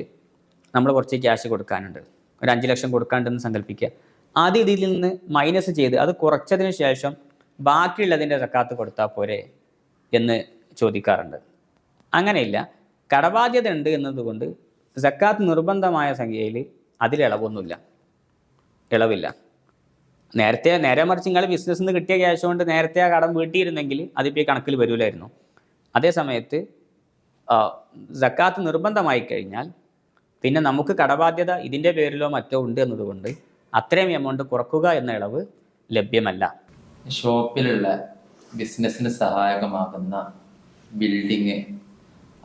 നമ്മൾ കുറച്ച് ക്യാഷ് കൊടുക്കാനുണ്ട്, ഒരു 5 ലക്ഷം കൊടുക്കാനുണ്ടെന്ന് സങ്കല്പിക്കുക. ആദ്യം ഇതിൽ നിന്ന് മൈനസ് ചെയ്ത് അത് കുറച്ചതിന് ശേഷം ബാക്കിയുള്ളതിൻ്റെ സക്കാത്ത് കൊടുത്താൽ പോരെ എന്ന് ചോദിക്കാറുണ്ട്. അങ്ങനെയില്ല. കടബാധ്യത ഉണ്ട് എന്നതുകൊണ്ട് സക്കാത്ത് നിർബന്ധമായ സംഖ്യയിൽ അതിൽ ഇളവില്ല. നേരെ മറിച്ച് നിങ്ങൾ ബിസിനസ്സിൽ നിന്ന് കിട്ടിയ ക്യാഷ് കൊണ്ട് നേരത്തെ ആ കടം വീട്ടിയിരുന്നെങ്കിൽ അതിപ്പോൾ ഈ കണക്കിൽ വരില്ലായിരുന്നു. അതേ സമയത്ത് സക്കാത്ത് നിർബന്ധമായി കഴിഞ്ഞാൽ പിന്നെ നമുക്ക് കടബാധ്യത ഇതിൻ്റെ പേരിലോ മറ്റോ ഉണ്ട് എന്നതുകൊണ്ട് അത്രയും എമൗണ്ട് കുറക്കുക എന്ന ഇളവ് ലഭ്യമല്ല. ഷോപ്പിലുള്ള ബിസിനസ്സിന് സഹായകമാകുന്ന ബിൽഡിങ്,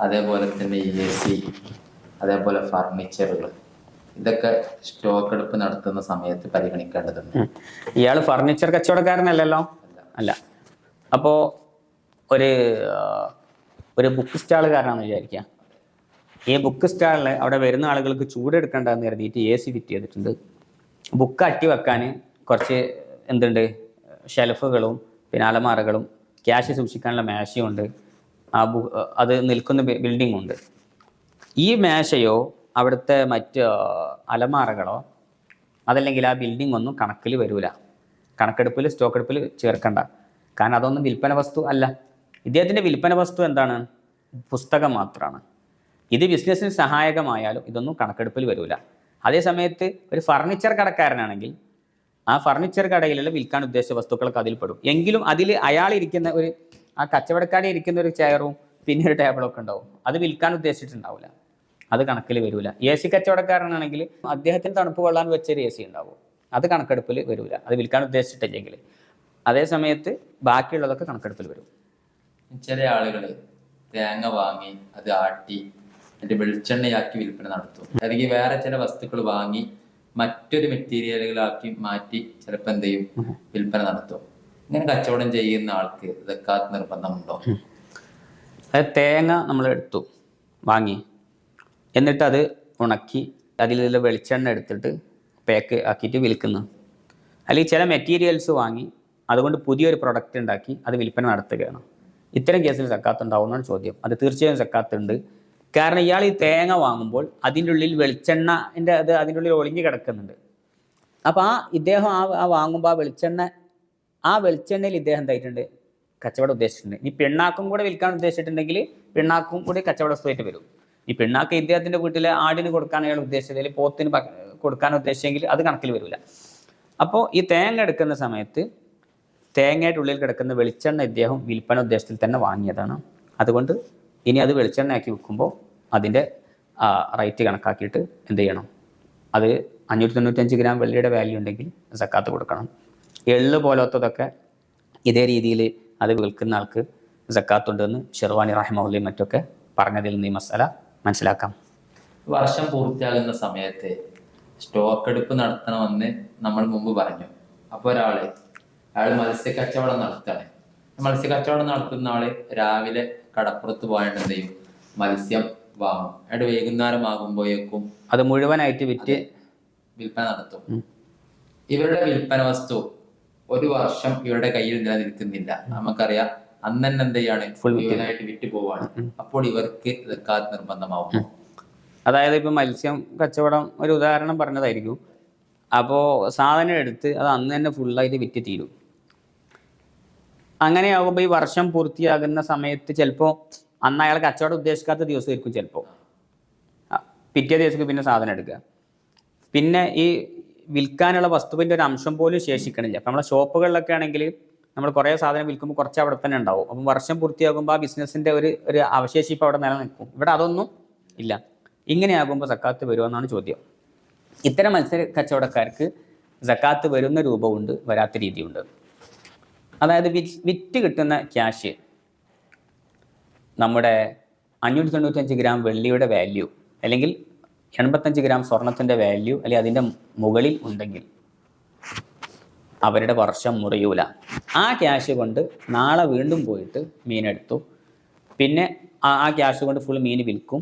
അതേപോലെ തന്നെ AC, അതേപോലെ ഫർണിച്ചറുകൾ, ഇതൊക്കെ സ്റ്റോക്ക് എടുപ്പ് നടത്തുന്ന സമയത്ത് പരിഗണിക്കേണ്ടതുണ്ട്. ഇയാൾ ഫർണിച്ചർ കച്ചവടക്കാരനല്ലല്ലോ? അല്ല. അപ്പോൾ ഒരു ബുക്ക് സ്റ്റാളുകാരനാണെന്ന് വിചാരിക്കുക. ഈ ബുക്ക് സ്റ്റാളിൽ അവിടെ വരുന്ന ആളുകൾക്ക് ചൂടെടുക്കേണ്ടതെന്ന് കരുതിയിട്ട് AC ഫിറ്റ് ചെയ്തിട്ടുണ്ട്. ബുക്ക് അട്ടി വെക്കാൻ കുറച്ച് എന്തുണ്ട്, ഷെൽഫുകളും പിന്നെ അലമാറകളും ക്യാഷ് സൂക്ഷിക്കാനുള്ള മേശയും ഉണ്ട്. അത് നിൽക്കുന്ന ബിൽഡിംഗ് ഉണ്ട്. ഈ മേശയോ അവിടുത്തെ മറ്റ് അലമാറകളോ അതല്ലെങ്കിൽ ആ ബിൽഡിംഗ് ഒന്നും കണക്കിൽ വരില്ല, കണക്കെടുപ്പിൽ സ്റ്റോക്ക് എടുപ്പിൽ ചേർക്കണ്ട. കാരണം അതൊന്നും വിൽപ്പന വസ്തു അല്ല. ഇദ്ദേഹത്തിൻ്റെ വിൽപ്പന വസ്തു എന്താണ്? പുസ്തകം മാത്രമാണ്. ഇത് ബിസിനസ്സിന് സഹായകമായാലും ഇതൊന്നും കണക്കെടുപ്പിൽ വരില്ല. അതേ സമയത്ത് ഒരു ഫർണിച്ചർ കടക്കാരനാണെങ്കിൽ ആ ഫർണിച്ചർ കടയിലുള്ള വിൽക്കാൻ ഉദ്ദേശിച്ച വസ്തുക്കളൊക്കെ അതിൽ പെടും. എങ്കിലും അതിൽ അയാൾ ഇരിക്കുന്ന ആ കച്ചവടക്കാരെ ഇരിക്കുന്ന ഒരു ചെയറും പിന്നെ ഒരു ടേബിളൊക്കെ ഉണ്ടാവും. അത് വിൽക്കാൻ ഉദ്ദേശിച്ചിട്ടുണ്ടാവില്ല, അത് കണക്കിൽ വരില്ല. AC കച്ചവടക്കാരനാണെങ്കിൽ അദ്ദേഹത്തിന് തണുപ്പ് കൊള്ളാൻ വെച്ചൊരു AC ഉണ്ടാവും, അത് കണക്കെടുപ്പിൽ വരില്ല, അത് വിൽക്കാൻ ഉദ്ദേശിച്ചിട്ടില്ലെങ്കിൽ. അതേ സമയത്ത് ബാക്കിയുള്ളതൊക്കെ കണക്കെടുപ്പിൽ വരും. ചില ആളുകൾ തേങ്ങ വാങ്ങി അത് ആട്ടി അതിന്റെ വെളിച്ചെണ്ണയാക്കി വിൽപ്പന നടത്തും. അല്ലെങ്കിൽ വേറെ ചില വസ്തുക്കൾ വാങ്ങി മറ്റൊരു മെറ്റീരിയലുകളാക്കി മാറ്റി ചിലപ്പോൾ എന്ത് ചെയ്യും, വിൽപ്പന നടത്തും. ഇങ്ങനെ കച്ചവടം ചെയ്യുന്ന ആൾക്ക് സക്കാത്ത് നിർബന്ധമുണ്ടോ? അതായത് തേങ്ങ നമ്മൾ എടുത്തു വാങ്ങി, എന്നിട്ട് അത് ഉണക്കി അതിലുള്ള വെളിച്ചെണ്ണ എടുത്തിട്ട് പാക്ക് ആക്കിയിട്ട് വിൽക്കുന്നു. അല്ലെങ്കിൽ ചില മെറ്റീരിയൽസ് വാങ്ങി അതുകൊണ്ട് പുതിയൊരു പ്രൊഡക്റ്റ് ഉണ്ടാക്കി അത് വിൽപ്പന നടത്തുകയാണ്. ഇത്തരം കേസിൽ സക്കാത്ത് ഉണ്ടാവുന്നതാണ് ചോദ്യം. അത് തീർച്ചയായും സക്കാത്ത് ഉണ്ട്. കാരണം ഇയാൾ ഈ തേങ്ങ വാങ്ങുമ്പോൾ അതിൻ്റെ ഉള്ളിൽ വെളിച്ചെണ്ണൻ്റെ അത് അതിൻ്റെ ഉള്ളിൽ ഒളിഞ്ഞു കിടക്കുന്നുണ്ട്. അപ്പോൾ ഇദ്ദേഹം വാങ്ങുമ്പോൾ ആ വെളിച്ചെണ്ണയിൽ ഇദ്ദേഹം എന്തായിട്ടുണ്ട്, കച്ചവടം ഉദ്ദേശിച്ചിട്ടുണ്ട്. ഈ പിണ്ണാക്കും കൂടെ വിൽക്കാൻ ഉദ്ദേശിച്ചിട്ടുണ്ടെങ്കിൽ പിണ്ണാക്കും കൂടി കച്ചവട വസ്തുവായിട്ട് വരും. ഈ പിണ്ണാക്ക് ഇദ്ദേഹത്തിൻ്റെ വീട്ടിലെ ആടിന് കൊടുക്കാൻ അയാൾ ഉദ്ദേശിച്ചത്, അല്ലെങ്കിൽ പോത്തിന് കൊടുക്കാൻ ഉദ്ദേശിച്ചെങ്കിൽ അത് കണക്കിൽ വരില്ല. അപ്പോൾ ഈ തേങ്ങ എടുക്കുന്ന സമയത്ത് തേങ്ങയുടെ ഉള്ളിൽ കിടക്കുന്ന വെളിച്ചെണ്ണ ഇദ്ദേഹം വിൽപ്പന ഉദ്ദേശത്തിൽ തന്നെ വാങ്ങിയതാണ്. അതുകൊണ്ട് ഇനി അത് വെളിച്ചെണ്ണയാക്കി വിൽക്കുമ്പോൾ അതിൻ്റെ റേറ്റ് കണക്കാക്കിയിട്ട് എന്ത് ചെയ്യണം, അത് 595 ഗ്രാം വെള്ളിയുടെ വാല്യൂ ഉണ്ടെങ്കിൽ സക്കാത്ത് കൊടുക്കണം. എള്ള് പോലത്തതൊക്കെ ഇതേ രീതിയിൽ അത് വിൽക്കുന്ന ആൾക്ക് സക്കാത്തുണ്ടെന്ന് ഷെർവാനി റഹിമഹുല്ലയും മറ്റൊക്കെ പറഞ്ഞതിൽ നിന്ന് ഈ മസാല മനസ്സിലാക്കാം. വർഷം പൂർത്തിയാകുന്ന സമയത്ത് സ്റ്റോക്ക് എടുപ്പ് നടത്തണമെന്ന് നമ്മൾ മുമ്പ് പറഞ്ഞു. അപ്പോൾ അയാൾ മത്സ്യക്കച്ചവടം നടത്തുകയാണ്. മത്സ്യക്കച്ചവടം നടത്തുന്ന ആള് രാവിലെ കടപ്പുറത്ത് പോയാണ്ട് എന്ത് ചെയ്യും, മത്സ്യം വാങ്ങും. അയാൾ വൈകുന്നേരം ആകുമ്പോഴേക്കും അത് മുഴുവനായിട്ട് വിറ്റ് വിൽപ്പന നടത്തും. ഇവരുടെ വിൽപ്പന വസ്തു ഒരു വർഷം ഇവരുടെ കയ്യിൽ നിലനിൽക്കുന്നില്ല. നമുക്കറിയാം, അന്ന് തന്നെ എന്ത് ചെയ്യാണ്, മുഴുവനായിട്ട് വിറ്റ് പോവാണ്. അപ്പോൾ ഇവർക്ക് സക്കാത്ത് നിർബന്ധമാവും. അതായത് ഇപ്പം മത്സ്യം കച്ചവടം ഒരു ഉദാഹരണം പറഞ്ഞതായിരിക്കും. അപ്പോൾ സാധനം എടുത്ത് അത് അന്ന് തന്നെ ഫുള്ളായിട്ട് വിറ്റ് തീരും. അങ്ങനെയാകുമ്പോൾ ഈ വർഷം പൂർത്തിയാകുന്ന സമയത്ത് ചിലപ്പോൾ അന്ന് അയാൾ കച്ചവടം ഉദ്ദേശിക്കാത്ത ദിവസമായിരിക്കും, ചിലപ്പോൾ പിറ്റേ ദിവസത്തേക്ക് പിന്നെ സാധനം എടുക്കുക. പിന്നെ ഈ വിൽക്കാനുള്ള വസ്തുവിൻ്റെ ഒരു അംശം പോലും ശേഷിക്കണില്ല. അപ്പം നമ്മളെ ഷോപ്പുകളിലൊക്കെ ആണെങ്കിൽ നമ്മൾ കുറേ സാധനം വിൽക്കുമ്പോൾ കുറച്ച് അവിടെ തന്നെ ഉണ്ടാവും. അപ്പം വർഷം പൂർത്തിയാകുമ്പോൾ ആ ബിസിനസ്സിൻ്റെ ഒരു അവശേഷിപ്പ് അവിടെ നിലനിൽക്കും. ഇവിടെ അതൊന്നും ഇല്ല. ഇങ്ങനെയാകുമ്പോൾ സക്കാത്ത് വരുമെന്നാണ് ചോദ്യം. ഇത്തരം മത്സ്യ കച്ചവടക്കാർക്ക് സക്കാത്ത് വരുന്ന രൂപമുണ്ട്, വരാത്ത രീതിയുണ്ട്. അതായത് വിറ്റ് കിട്ടുന്ന ക്യാഷ് നമ്മുടെ 595 ഗ്രാം വെള്ളിയുടെ വാല്യൂ അല്ലെങ്കിൽ 85 ഗ്രാം സ്വർണത്തിൻ്റെ വാല്യൂ അല്ലെങ്കിൽ അതിൻ്റെ മുകളിൽ ഉണ്ടെങ്കിൽ അവരുടെ വർഷം മുറിയൂല. ആ ക്യാഷ് കൊണ്ട് നാളെ വീണ്ടും പോയിട്ട് മീനെടുത്തു, പിന്നെ ആ ക്യാഷ് കൊണ്ട് ഫുൾ മീൻ വിൽക്കും,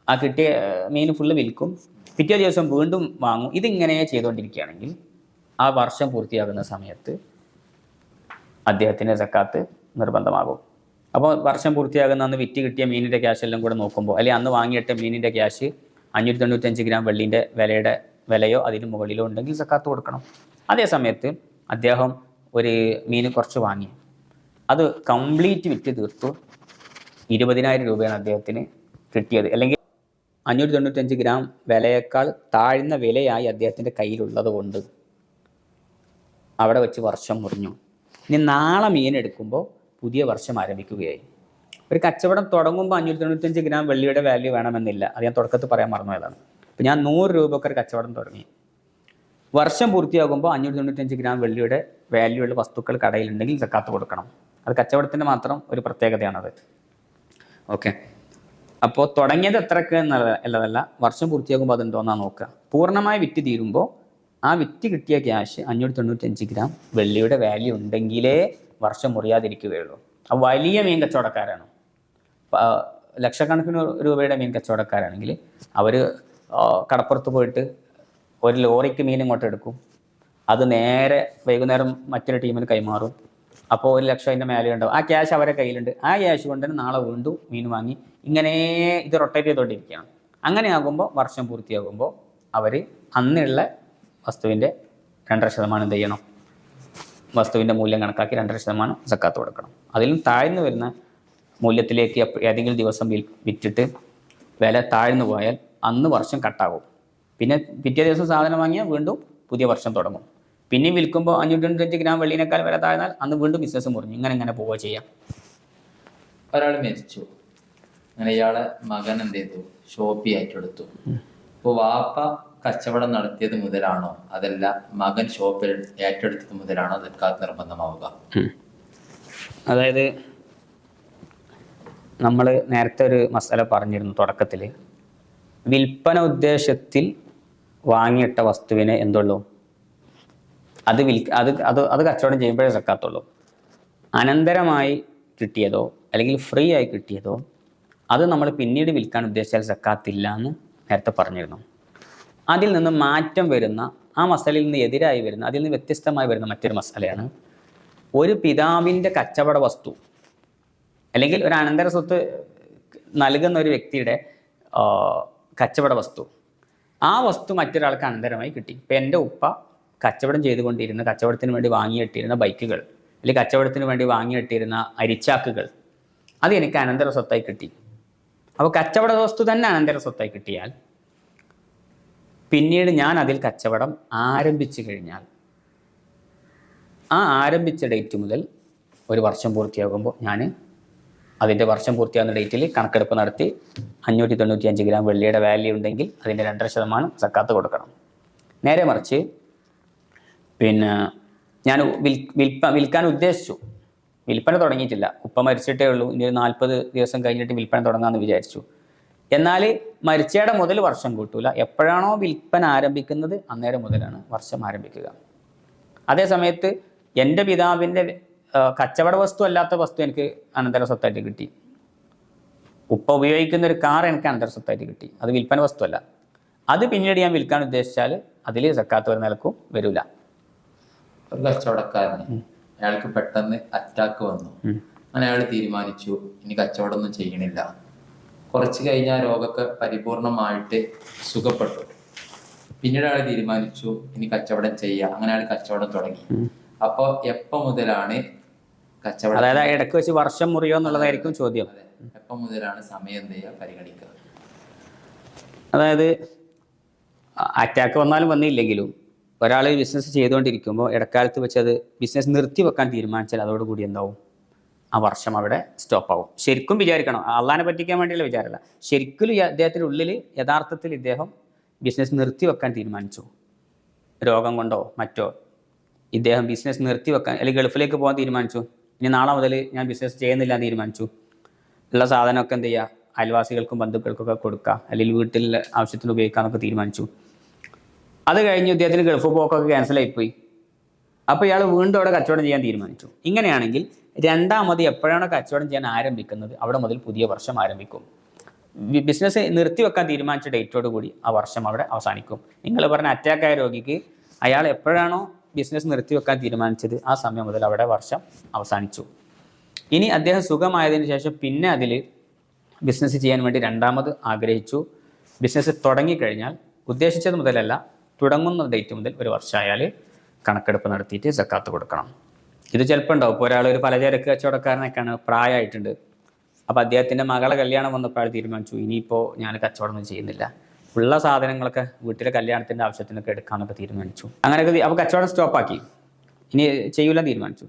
ആ കിട്ടിയ മീൻ ഫുള്ള് വിൽക്കും, പിറ്റേ ദിവസം വീണ്ടും വാങ്ങും. ഇതിങ്ങനെ ചെയ്തുകൊണ്ടിരിക്കുകയാണെങ്കിൽ ആ വർഷം പൂർത്തിയാകുന്ന സമയത്ത് അദ്ദേഹത്തിൻ്റെ സക്കാത്ത് നിർബന്ധമാകും. അപ്പോൾ വർഷം പൂർത്തിയാകുന്ന അന്ന് വിറ്റ് കിട്ടിയ മീനിൻ്റെ ക്യാഷ് എല്ലാം കൂടെ നോക്കുമ്പോൾ, അല്ലെങ്കിൽ അന്ന് വാങ്ങിയിട്ട മീനിൻ്റെ ക്യാഷ് 595 ഗ്രാം വെള്ളിൻ്റെ വിലയോ അതിന് മുകളിലോ ഉണ്ടെങ്കിൽ സക്കാത്ത് കൊടുക്കണം. അതേ സമയത്ത് അദ്ദേഹം ഒരു മീൻ കുറച്ച് വാങ്ങി, അത് കംപ്ലീറ്റ് വിറ്റ് തീർത്തു, 20,000 രൂപയാണ് അദ്ദേഹത്തിന് കിട്ടിയത്. അല്ലെങ്കിൽ 595 ഗ്രാം വിലയേക്കാൾ താഴ്ന്ന വിലയായി അദ്ദേഹത്തിൻ്റെ കയ്യിലുള്ളത് കൊണ്ട് അവിടെ വെച്ച് വർഷം മുറിഞ്ഞു. ഇനി നാളെ മീൻ എടുക്കുമ്പോൾ പുതിയ വർഷം ആരംഭിക്കുകയായി. ഒരു കച്ചവടം തുടങ്ങുമ്പോൾ 595 ഗ്രാം വെള്ളിയുടെ വാല്യൂ വേണമെന്നില്ല. അത് ഞാൻ തുടക്കത്തിൽ പറയാൻ മറന്നുപോയതാണ്. ഇപ്പം ഞാൻ 100 രൂപയ്ക്ക് ഒരു കച്ചവടം തുടങ്ങി. വർഷം പൂർത്തിയാകുമ്പോൾ 595 ഗ്രാം വെള്ളിയുടെ വാല്യൂ ഉള്ള വസ്തുക്കൾ കടയിലുണ്ടെങ്കിൽ സക്കാത്ത് കൊടുക്കണം. അത് കച്ചവടത്തിൻ്റെ മാത്രം ഒരു പ്രത്യേകതയാണത്. ഓക്കെ. അപ്പോൾ തുടങ്ങിയത് എത്രക്ക് എന്നുള്ളതല്ല, വർഷം പൂർത്തിയാകുമ്പോൾ അതുണ്ടോയെന്നാണ് നോക്കുക. പൂർണ്ണമായി വിറ്റ് തീരുമ്പോൾ ആ വിറ്റ് കിട്ടിയ ക്യാഷ് 595 ഗ്രാം വെള്ളിയുടെ വാല്യൂ ഉണ്ടെങ്കിലേ വർഷം മുറിയാതിരിക്കുകയുള്ളൂ. ആ വലിയ മീൻ കച്ചവടക്കാരാണ്, ലക്ഷക്കണക്കിന് രൂപയുടെ മീൻ കച്ചവടക്കാരാണെങ്കിൽ അവർ കടപ്പുറത്ത് പോയിട്ട് ഒരു ലോറിക്ക് മീൻ ഇങ്ങോട്ട് എടുക്കും. അത് നേരെ വൈകുന്നേരം മറ്റൊരു ടീമിന് കൈമാറും. അപ്പോൾ 1 ലക്ഷം അതിൻ്റെ മേലെ ഉണ്ടാവും. ആ ക്യാഷ് അവരെ കയ്യിലുണ്ട്. ആ ക്യാഷ് കൊണ്ട് തന്നെ നാളെ വീണ്ടും മീൻ വാങ്ങി ഇങ്ങനെ ഇത് റൊട്ടേറ്റ് ചെയ്തുകൊണ്ടിരിക്കുകയാണ്. അങ്ങനെയാകുമ്പോൾ വർഷം പൂർത്തിയാകുമ്പോൾ അവർ അന്നുള്ള വസ്തുവിൻ്റെ 2.5% എന്ത് ചെയ്യണം? വസ്തുവിൻ്റെ മൂല്യം കണക്കാക്കി 2.5% സക്കാത്ത് കൊടുക്കണം. അതിലും താഴ്ന്നു വരുന്ന മൂല്യത്തിലേക്ക് ഏതെങ്കിലും ദിവസം വിറ്റിട്ട് വില താഴ്ന്നു പോയാൽ അന്ന് വർഷം കട്ടാകും. പിന്നെ പിറ്റേ ദിവസം സാധനം വാങ്ങിയാൽ വീണ്ടും പുതിയ വർഷം തുടങ്ങും. പിന്നെയും വിൽക്കുമ്പോൾ 595 ഗ്രാം വെള്ളിനേക്കാൾ വില താഴ്ന്നാൽ അന്ന് വീണ്ടും ബിസിനസ് മുറിഞ്ഞു. ഇങ്ങനെ പോവുക ചെയ്യാം. ഒരാൾ മരിച്ചു, അങ്ങനെ ഇയാളെ മകൻ എന്ത് ചെയ്തു? ഷോപ്പി ഏറ്റെടുത്തു. അപ്പോൾ വാപ്പ കച്ചവടം നടത്തിയത് മുതലാണോ അതല്ല മകൻ ഷോപ്പിൽ ഏറ്റെടുത്തത് മുതലാണോ സക്കാത്ത് നിർബന്ധമാവുക? അതായത് നമ്മൾ നേരത്തെ ഒരു മസാല പറഞ്ഞിരുന്നു തുടക്കത്തിൽ, വിൽപ്പന ഉദ്ദേശത്തിൽ വാങ്ങിയിട്ട വസ്തുവിനെ എന്തുള്ളൂ, അത് കച്ചവടം ചെയ്യുമ്പോഴേ സക്കാത്തുള്ളൂ. അനന്തരമായി കിട്ടിയതോ അല്ലെങ്കിൽ ഫ്രീ ആയി കിട്ടിയതോ അത് നമ്മൾ പിന്നീട് വിൽക്കാൻ ഉദ്ദേശിച്ചാൽ സക്കാത്തില്ല എന്ന് നേരത്തെ പറഞ്ഞിരുന്നു. അതിൽ നിന്ന് മാറ്റം വരുന്ന, ആ മസാലയിൽ നിന്ന് എതിരായി വരുന്ന, അതിൽ നിന്ന് വ്യത്യസ്തമായി വരുന്ന മറ്റൊരു മസാലയാണ് ഒരു പിതാവിൻ്റെ കച്ചവട വസ്തു അല്ലെങ്കിൽ ഒരു അനന്തര സ്വത്ത് നൽകുന്ന ഒരു വ്യക്തിയുടെ കച്ചവട വസ്തു. ആ വസ്തു മറ്റൊരാൾക്ക് അനന്തരമായി കിട്ടി. ഇപ്പം എൻ്റെ ഉപ്പ കച്ചവടം ചെയ്തുകൊണ്ടിരുന്ന, കച്ചവടത്തിന് വേണ്ടി വാങ്ങിയിട്ടിരുന്ന ബൈക്കുകൾ അല്ലെങ്കിൽ കച്ചവടത്തിന് വേണ്ടി വാങ്ങിയിട്ടിരുന്ന അരിച്ചാക്കുകൾ അത് എനിക്ക് അനന്തര സ്വത്തായി കിട്ടി. അപ്പോൾ കച്ചവട വസ്തു തന്നെ അനന്തര സ്വത്തായി കിട്ടിയാൽ പിന്നീട് ഞാൻ അതിൽ കച്ചവടം ആരംഭിച്ചു കഴിഞ്ഞാൽ ആ ആരംഭിച്ച ഡേറ്റ് മുതൽ ഒരു വർഷം പൂർത്തിയാകുമ്പോൾ ഞാൻ അതിൻ്റെ വർഷം പൂർത്തിയാകുന്ന ഡേറ്റിൽ കണക്കെടുപ്പ് നടത്തി 595 ഗ്രാം വെള്ളിയുടെ വാല്യൂ ഉണ്ടെങ്കിൽ അതിൻ്റെ 2.5% സക്കാത്ത് കൊടുക്കണം. നേരെ മറിച്ച് പിന്നെ ഞാൻ വിൽക്കാൻ ഉദ്ദേശിച്ചു, വിൽപ്പന തുടങ്ങിയിട്ടില്ല, ഉപ്പ മരിച്ചിട്ടേ ഉള്ളൂ, ഇനി ഒരു 40 ദിവസം കഴിഞ്ഞിട്ട് വിൽപ്പന തുടങ്ങാമെന്ന് വിചാരിച്ചു. എന്നാൽ മരിച്ചയുടെ മുതൽ വർഷം കൂട്ടൂല. എപ്പോഴാണോ വിൽപ്പന ആരംഭിക്കുന്നത് അന്നേരം മുതലാണ് വർഷം ആരംഭിക്കുക. അതേ സമയത്ത് എൻ്റെ പിതാവിൻ്റെ കച്ചവട വസ്തു അല്ലാത്ത വസ്തു എനിക്ക് അനന്തര സ്വത്തായിട്ട് കിട്ടി. ഉപ്പ ഉപയോഗിക്കുന്ന ഒരു കാർ എനിക്ക് അനന്തര സ്വത്തായിട്ട് കിട്ടി. അത് വിൽപ്പന വസ്തുവല്ല. അത് പിന്നീട് ഞാൻ വിൽക്കാൻ ഉദ്ദേശിച്ചാൽ അതിൽ സക്കാത്ത് വരുന്ന നിലക്കും വരില്ല. ഒരു കച്ചവടക്കാരന് അയാൾക്ക് പെട്ടെന്ന് അറ്റാക്ക് വന്നു. അങ്ങനെ അയാൾ തീരുമാനിച്ചു ഇനി കച്ചവടം ഒന്നും ചെയ്യണില്ല. കുറച്ച് കഴിഞ്ഞാൽ രോഗമൊക്കെ പരിപൂർണമായിട്ട് സുഖപ്പെട്ടു. പിന്നീട് അയാൾ തീരുമാനിച്ചു ഇനി കച്ചവടം ചെയ്യാം. അങ്ങനെ അയാൾ കച്ചവടം തുടങ്ങി. അപ്പോൾ എപ്പോൾ മുതലാണ് കച്ചവടം, അതായത് ഇടയ്ക്ക് വെച്ച് വർഷം മുറിയോ എന്നുള്ളതായിരിക്കും ചോദ്യം. എപ്പോൾ മുതലാണ് സമയം എന്ത് ചെയ്യുക പരിഗണിക്കുക? അതായത് അറ്റാക്ക് വന്നാലും വന്നില്ലെങ്കിലും ഒരാൾ ബിസിനസ് ചെയ്തുകൊണ്ടിരിക്കുമ്പോൾ ഇടക്കാലത്ത് വെച്ച് അത് ബിസിനസ് നിർത്തി വെക്കാൻ തീരുമാനിച്ചാൽ അതോടുകൂടി എന്താവും, ആ വർഷം അവിടെ സ്റ്റോപ്പ് ആവും. ശരിക്കും വിചാരിക്കണം, അള്ളാനെ പറ്റിക്കാൻ വേണ്ടിയുള്ള വിചാരമല്ല, ശരിക്കും അദ്ദേഹത്തിൻ്റെ ഉള്ളിൽ യഥാർത്ഥത്തിൽ ഇദ്ദേഹം ബിസിനസ് നിർത്തി വെക്കാൻ തീരുമാനിച്ചു. രോഗം കൊണ്ടോ മറ്റോ ഇദ്ദേഹം ബിസിനസ് നിർത്തി വെക്കാൻ അല്ലെങ്കിൽ ഗൾഫിലേക്ക് പോകാൻ തീരുമാനിച്ചു. ഇനി നാളെ മുതൽ ഞാൻ ബിസിനസ് ചെയ്യുന്നില്ല എന്ന് തീരുമാനിച്ചു. ഉള്ള സാധനമൊക്കെ എന്ത് ചെയ്യുക, അയൽവാസികൾക്കും ബന്ധുക്കൾക്കൊക്കെ കൊടുക്കുക, അല്ലെങ്കിൽ വീട്ടിൽ ആവശ്യത്തിന് ഉപയോഗിക്കാമെന്നൊക്കെ തീരുമാനിച്ചു. അത് കഴിഞ്ഞ് ഇദ്ദേഹത്തിന് ഗൾഫ് പോക്കൊക്കെ ക്യാൻസലായിപ്പോയി. അപ്പോൾ ഇയാൾ വീണ്ടും അവിടെ കച്ചവടം ചെയ്യാൻ തീരുമാനിച്ചു. ഇങ്ങനെയാണെങ്കിൽ രണ്ടാമത് എപ്പോഴാണോ കച്ചവടം ചെയ്യാൻ ആരംഭിക്കുന്നത് അവിടെ മുതൽ പുതിയ വർഷം ആരംഭിക്കും. ബിസിനസ് നിർത്തിവെക്കാൻ തീരുമാനിച്ച ഡേറ്റോട് കൂടി ആ വർഷം അവിടെ അവസാനിക്കും. നിങ്ങൾ പറഞ്ഞ അറ്റാക്കായ രോഗിക്ക് അയാൾ എപ്പോഴാണോ ബിസിനസ് നിർത്തിവെക്കാൻ തീരുമാനിച്ചത് ആ സമയം മുതൽ അവിടെ വർഷം അവസാനിച്ചു. ഇനി അദ്ദേഹം സുഖമായതിനു ശേഷം പിന്നെ അതിൽ ബിസിനസ് ചെയ്യാൻ വേണ്ടി രണ്ടാമത് ആഗ്രഹിച്ചു. ബിസിനസ് തുടങ്ങിക്കഴിഞ്ഞാൽ ഉദ്ദേശിച്ചത് മുതലല്ല, തുടങ്ങുന്ന ഡേറ്റ് മുതൽ ഒരു വർഷമായാൽ കണക്കെടുപ്പ് നടത്തിയിട്ട് സക്കാത്ത് കൊടുക്കണം. ഇത് ചിലപ്പോൾ ഉണ്ടാവും. ഇപ്പോൾ ഒരാൾ ഒരു പലചരക്ക് കച്ചവടക്കാരനൊക്കെയാണ്, പ്രായമായിട്ടുണ്ട്. അപ്പോൾ അദ്ദേഹത്തിൻ്റെ മകളെ കല്യാണം വന്നപ്പോൾ അയാൾ തീരുമാനിച്ചു ഇനിയിപ്പോൾ ഞാൻ കച്ചവടമൊന്നും ചെയ്യുന്നില്ല, ഉള്ള സാധനങ്ങളൊക്കെ വീട്ടിലെ കല്യാണത്തിൻ്റെ ആവശ്യത്തിനൊക്കെ എടുക്കാമെന്നൊക്കെ തീരുമാനിച്ചു. അങ്ങനെയൊക്കെ അപ്പോൾ കച്ചവടം സ്റ്റോപ്പാക്കി. ഇനി ചെയ്യൂല തീരുമാനിച്ചു.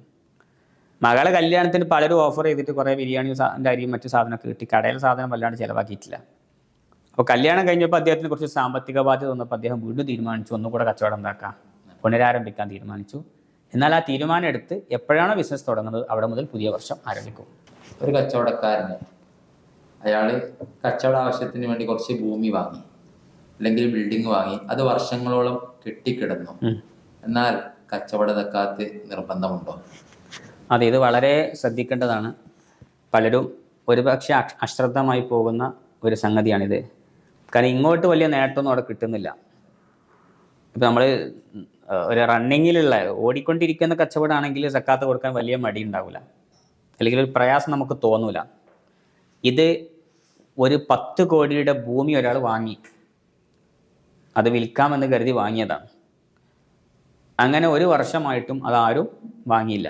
മകളെ കല്യാണത്തിന് പലരും ഓഫർ ചെയ്തിട്ട് കുറേ ബിരിയാണി അരിയും മറ്റു സാധനമൊക്കെ കിട്ടി, കടയിലെ സാധനം വല്ലാണ്ട് ചിലവാക്കിയിട്ടില്ല. അപ്പോൾ കല്യാണം കഴിഞ്ഞപ്പോൾ അദ്ദേഹത്തിന് കുറച്ച് സാമ്പത്തിക ബാധ്യത വന്നപ്പോൾ അദ്ദേഹം വീണ്ടും തീരുമാനിച്ചു ഒന്നുകൂടെ കച്ചവടം ഉണ്ടാക്കാം, പുനരാരംഭിക്കാൻ തീരുമാനിച്ചു. എന്നാൽ ആ തീരുമാനം എടുത്ത് എപ്പോഴാണോ ബിസിനസ് തുടങ്ങുന്നത് അവിടെ മുതൽ പുതിയ വർഷം ആരംഭിക്കും. ഒരു കച്ചവടക്കാരന് അയാൾ കച്ചവട ആവശ്യത്തിന് വേണ്ടി കുറച്ച് ഭൂമി വാങ്ങി, അല്ലെങ്കിൽ ബിൽഡിംഗ് വാങ്ങി, അത് വർഷങ്ങളോളം കെട്ടിക്കിടന്നു. എന്നാൽ കച്ചവട സക്കാത്ത് നിർബന്ധമുണ്ടോ? അതെ, ഇത് വളരെ ശ്രദ്ധിക്കേണ്ടതാണ്. പലരും ഒരുപക്ഷെ അശ്രദ്ധമായി പോകുന്ന ഒരു സംഗതിയാണിത്. കാരണം ഇങ്ങോട്ട് വലിയ നേട്ടമൊന്നും അവിടെ കിട്ടുന്നില്ല. ഇപ്പം നമ്മൾ ഒരു റണ്ണിങ്ങിലുള്ള ഓടിക്കൊണ്ടിരിക്കുന്ന കച്ചവടമാണെങ്കിൽ സക്കാത്ത് കൊടുക്കാൻ വലിയ മടി ഉണ്ടാവില്ല, അല്ലെങ്കിൽ ഒരു പ്രയാസം നമുക്ക് തോന്നൂല. ഇത് ഒരു 10 കോടിയുടെ ഭൂമി ഒരാൾ വാങ്ങി, അത് വിൽക്കാമെന്ന് കരുതി വാങ്ങിയതാണ്. അങ്ങനെ ഒരു വർഷമായിട്ടും അതാരും വാങ്ങിയില്ല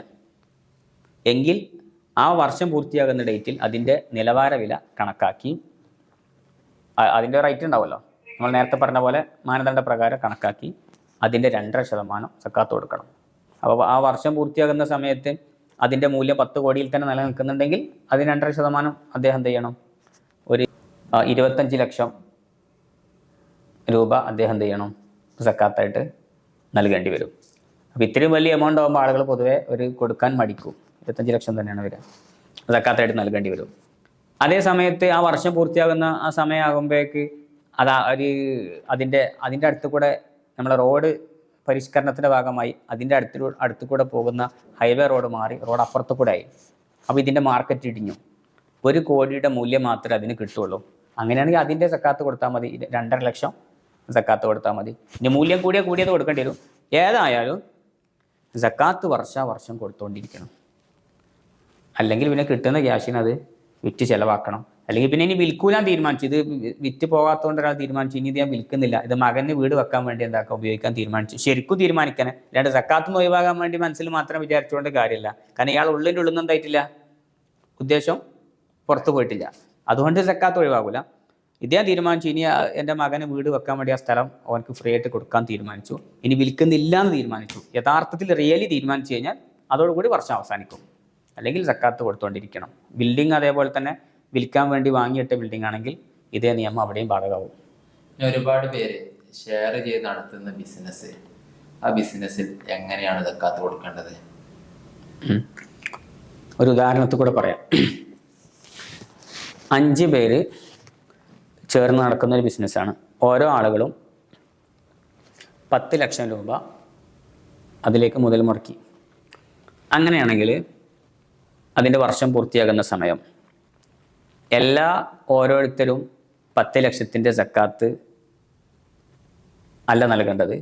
എങ്കിൽ ആ വർഷം പൂർത്തിയാകുന്ന ഡേറ്റിൽ അതിൻ്റെ നിലവാര വില കണക്കാക്കി, അതിൻ്റെ റേറ്റ് ഉണ്ടാവുമല്ലോ, നമ്മൾ നേരത്തെ പറഞ്ഞ പോലെ മാനദണ്ഡ പ്രകാരം കണക്കാക്കി അതിൻ്റെ 2.5% സക്കാത്ത് കൊടുക്കണം. അപ്പോൾ ആ വർഷം പൂർത്തിയാകുന്ന സമയത്ത് അതിൻ്റെ മൂല്യം 10 കോടിയിൽ തന്നെ നിലനിൽക്കുന്നുണ്ടെങ്കിൽ അതിന് 2.5% അദ്ദേഹം എന്ത് ചെയ്യണം, ഒരു 25 ലക്ഷം രൂപ അദ്ദേഹം എന്ത് ചെയ്യണം, സക്കാത്തായിട്ട് നൽകേണ്ടി വരും. അപ്പോൾ ഇത്രയും വലിയ എമൗണ്ട് ആകുമ്പോൾ ആളുകൾ പൊതുവെ ഒരു കൊടുക്കാൻ മടിക്കും. 25 ലക്ഷം തന്നെയാണ് വരിക, സക്കാത്തായിട്ട് നൽകേണ്ടി വരും. അതേ സമയത്ത് ആ വർഷം പൂർത്തിയാകുന്ന ആ സമയമാകുമ്പോഴേക്ക് അത് അതിൻ്റെ അടുത്ത് കൂടെ നമ്മളെ റോഡ് പരിഷ്കരണത്തിൻ്റെ ഭാഗമായി അതിൻ്റെ അടുത്ത് കൂടെ പോകുന്ന ഹൈവേ റോഡ് മാറി റോഡ് അപ്പുറത്ത് കൂടെ ആയി. അപ്പോൾ ഇതിൻ്റെ മാർക്കറ്റ് ഇടിഞ്ഞു, 1 കോടിയുടെ മൂല്യം മാത്രമേ അതിന് കിട്ടുള്ളൂ. അങ്ങനെയാണെങ്കിൽ അതിൻ്റെ സക്കാത്ത് കൊടുത്താൽ മതി, 2.5 ലക്ഷം സക്കാത്ത് കൊടുത്താൽ മതി. ഇനി മൂല്യം കൂടിയത് കൊടുക്കേണ്ടി വരും. ഏതായാലും സക്കാത്ത് വർഷം കൊടുത്തുകൊണ്ടിരിക്കണം. അല്ലെങ്കിൽ പിന്നെ കിട്ടുന്ന ക്യാഷിന് അത് വിറ്റ് ചിലവാക്കണം. അല്ലെങ്കിൽ പിന്നെ ഇനി വിൽക്കൂലാൻ തീരുമാനിച്ചു, ഇത് വിറ്റ് പോകാത്തതുകൊണ്ട് ഒരാൾ തീരുമാനിച്ചു ഇനി ഇത് ഞാൻ വിൽക്കുന്നില്ല, ഇത് മകന് വീട് വെക്കാൻ വേണ്ടി എന്താക്കാം ഉപയോഗിക്കാൻ തീരുമാനിച്ചു. ശരിക്കും തീരുമാനിക്കാൻ, അല്ലാണ്ട് സക്കാത്തുനിന്ന് ഒഴിവാകാൻ വേണ്ടി മനസ്സിൽ മാത്രം വിചാരിച്ചുകൊണ്ട് കാര്യമില്ല. കാരണം ഇയാൾ ഉള്ളിൽ എന്തായിട്ടില്ല, ഉദ്ദേശം പുറത്തു പോയിട്ടില്ല, അതുകൊണ്ട് സക്കാത്ത് ഒഴിവാകൂല. ഇദ്ദേഹം തീരുമാനിച്ചു ഇനി എൻ്റെ മകന് വീട് വെക്കാൻ വേണ്ടി ആ സ്ഥലം അവനക്ക് ഫ്രീ ആയിട്ട് കൊടുക്കാൻ തീരുമാനിച്ചു, ഇനി വിൽക്കുന്നില്ല എന്ന് തീരുമാനിച്ചു. യഥാർത്ഥത്തിൽ റിയലി തീരുമാനിച്ചു കഴിഞ്ഞാൽ അതോടുകൂടി വർഷം അവസാനിക്കും. അല്ലെങ്കിൽ സക്കാത്ത് കൊടുത്തുകൊണ്ടിരിക്കണം. ബിൽഡിംഗ് അതേപോലെ തന്നെ വിൽക്കാൻ വേണ്ടി വാങ്ങിയിട്ട ബിൽഡിംഗ് ആണെങ്കിൽ ഇതേ നിയമം അവിടെയും ബാധകമാവും. ഒരുപാട് പേര് ഷെയർ ചെയ്ത് നടത്തുന്ന ബിസിനസ്, ആ ബിസിനസ്സിൽ എങ്ങനെയാണ് സക്കാത്ത് കൊടുക്കേണ്ടത്? ഒരു ഉദാഹരണത്തിൽ കൂടെ പറയാം. 5 പേര് ചേർന്ന് നടക്കുന്ന ഒരു ബിസിനസ്സാണ്. ഓരോ ആളുകളും 10 ലക്ഷം രൂപ അതിലേക്ക് മുതൽ മുടക്കി. അങ്ങനെയാണെങ്കിൽ അതിൻ്റെ വർഷം പൂർത്തിയാകുന്ന സമയം ഓരോരുത്തരും 10 ലക്ഷത്തിൻ്റെ സക്കാത്ത് അല്ല നൽകേണ്ടത്.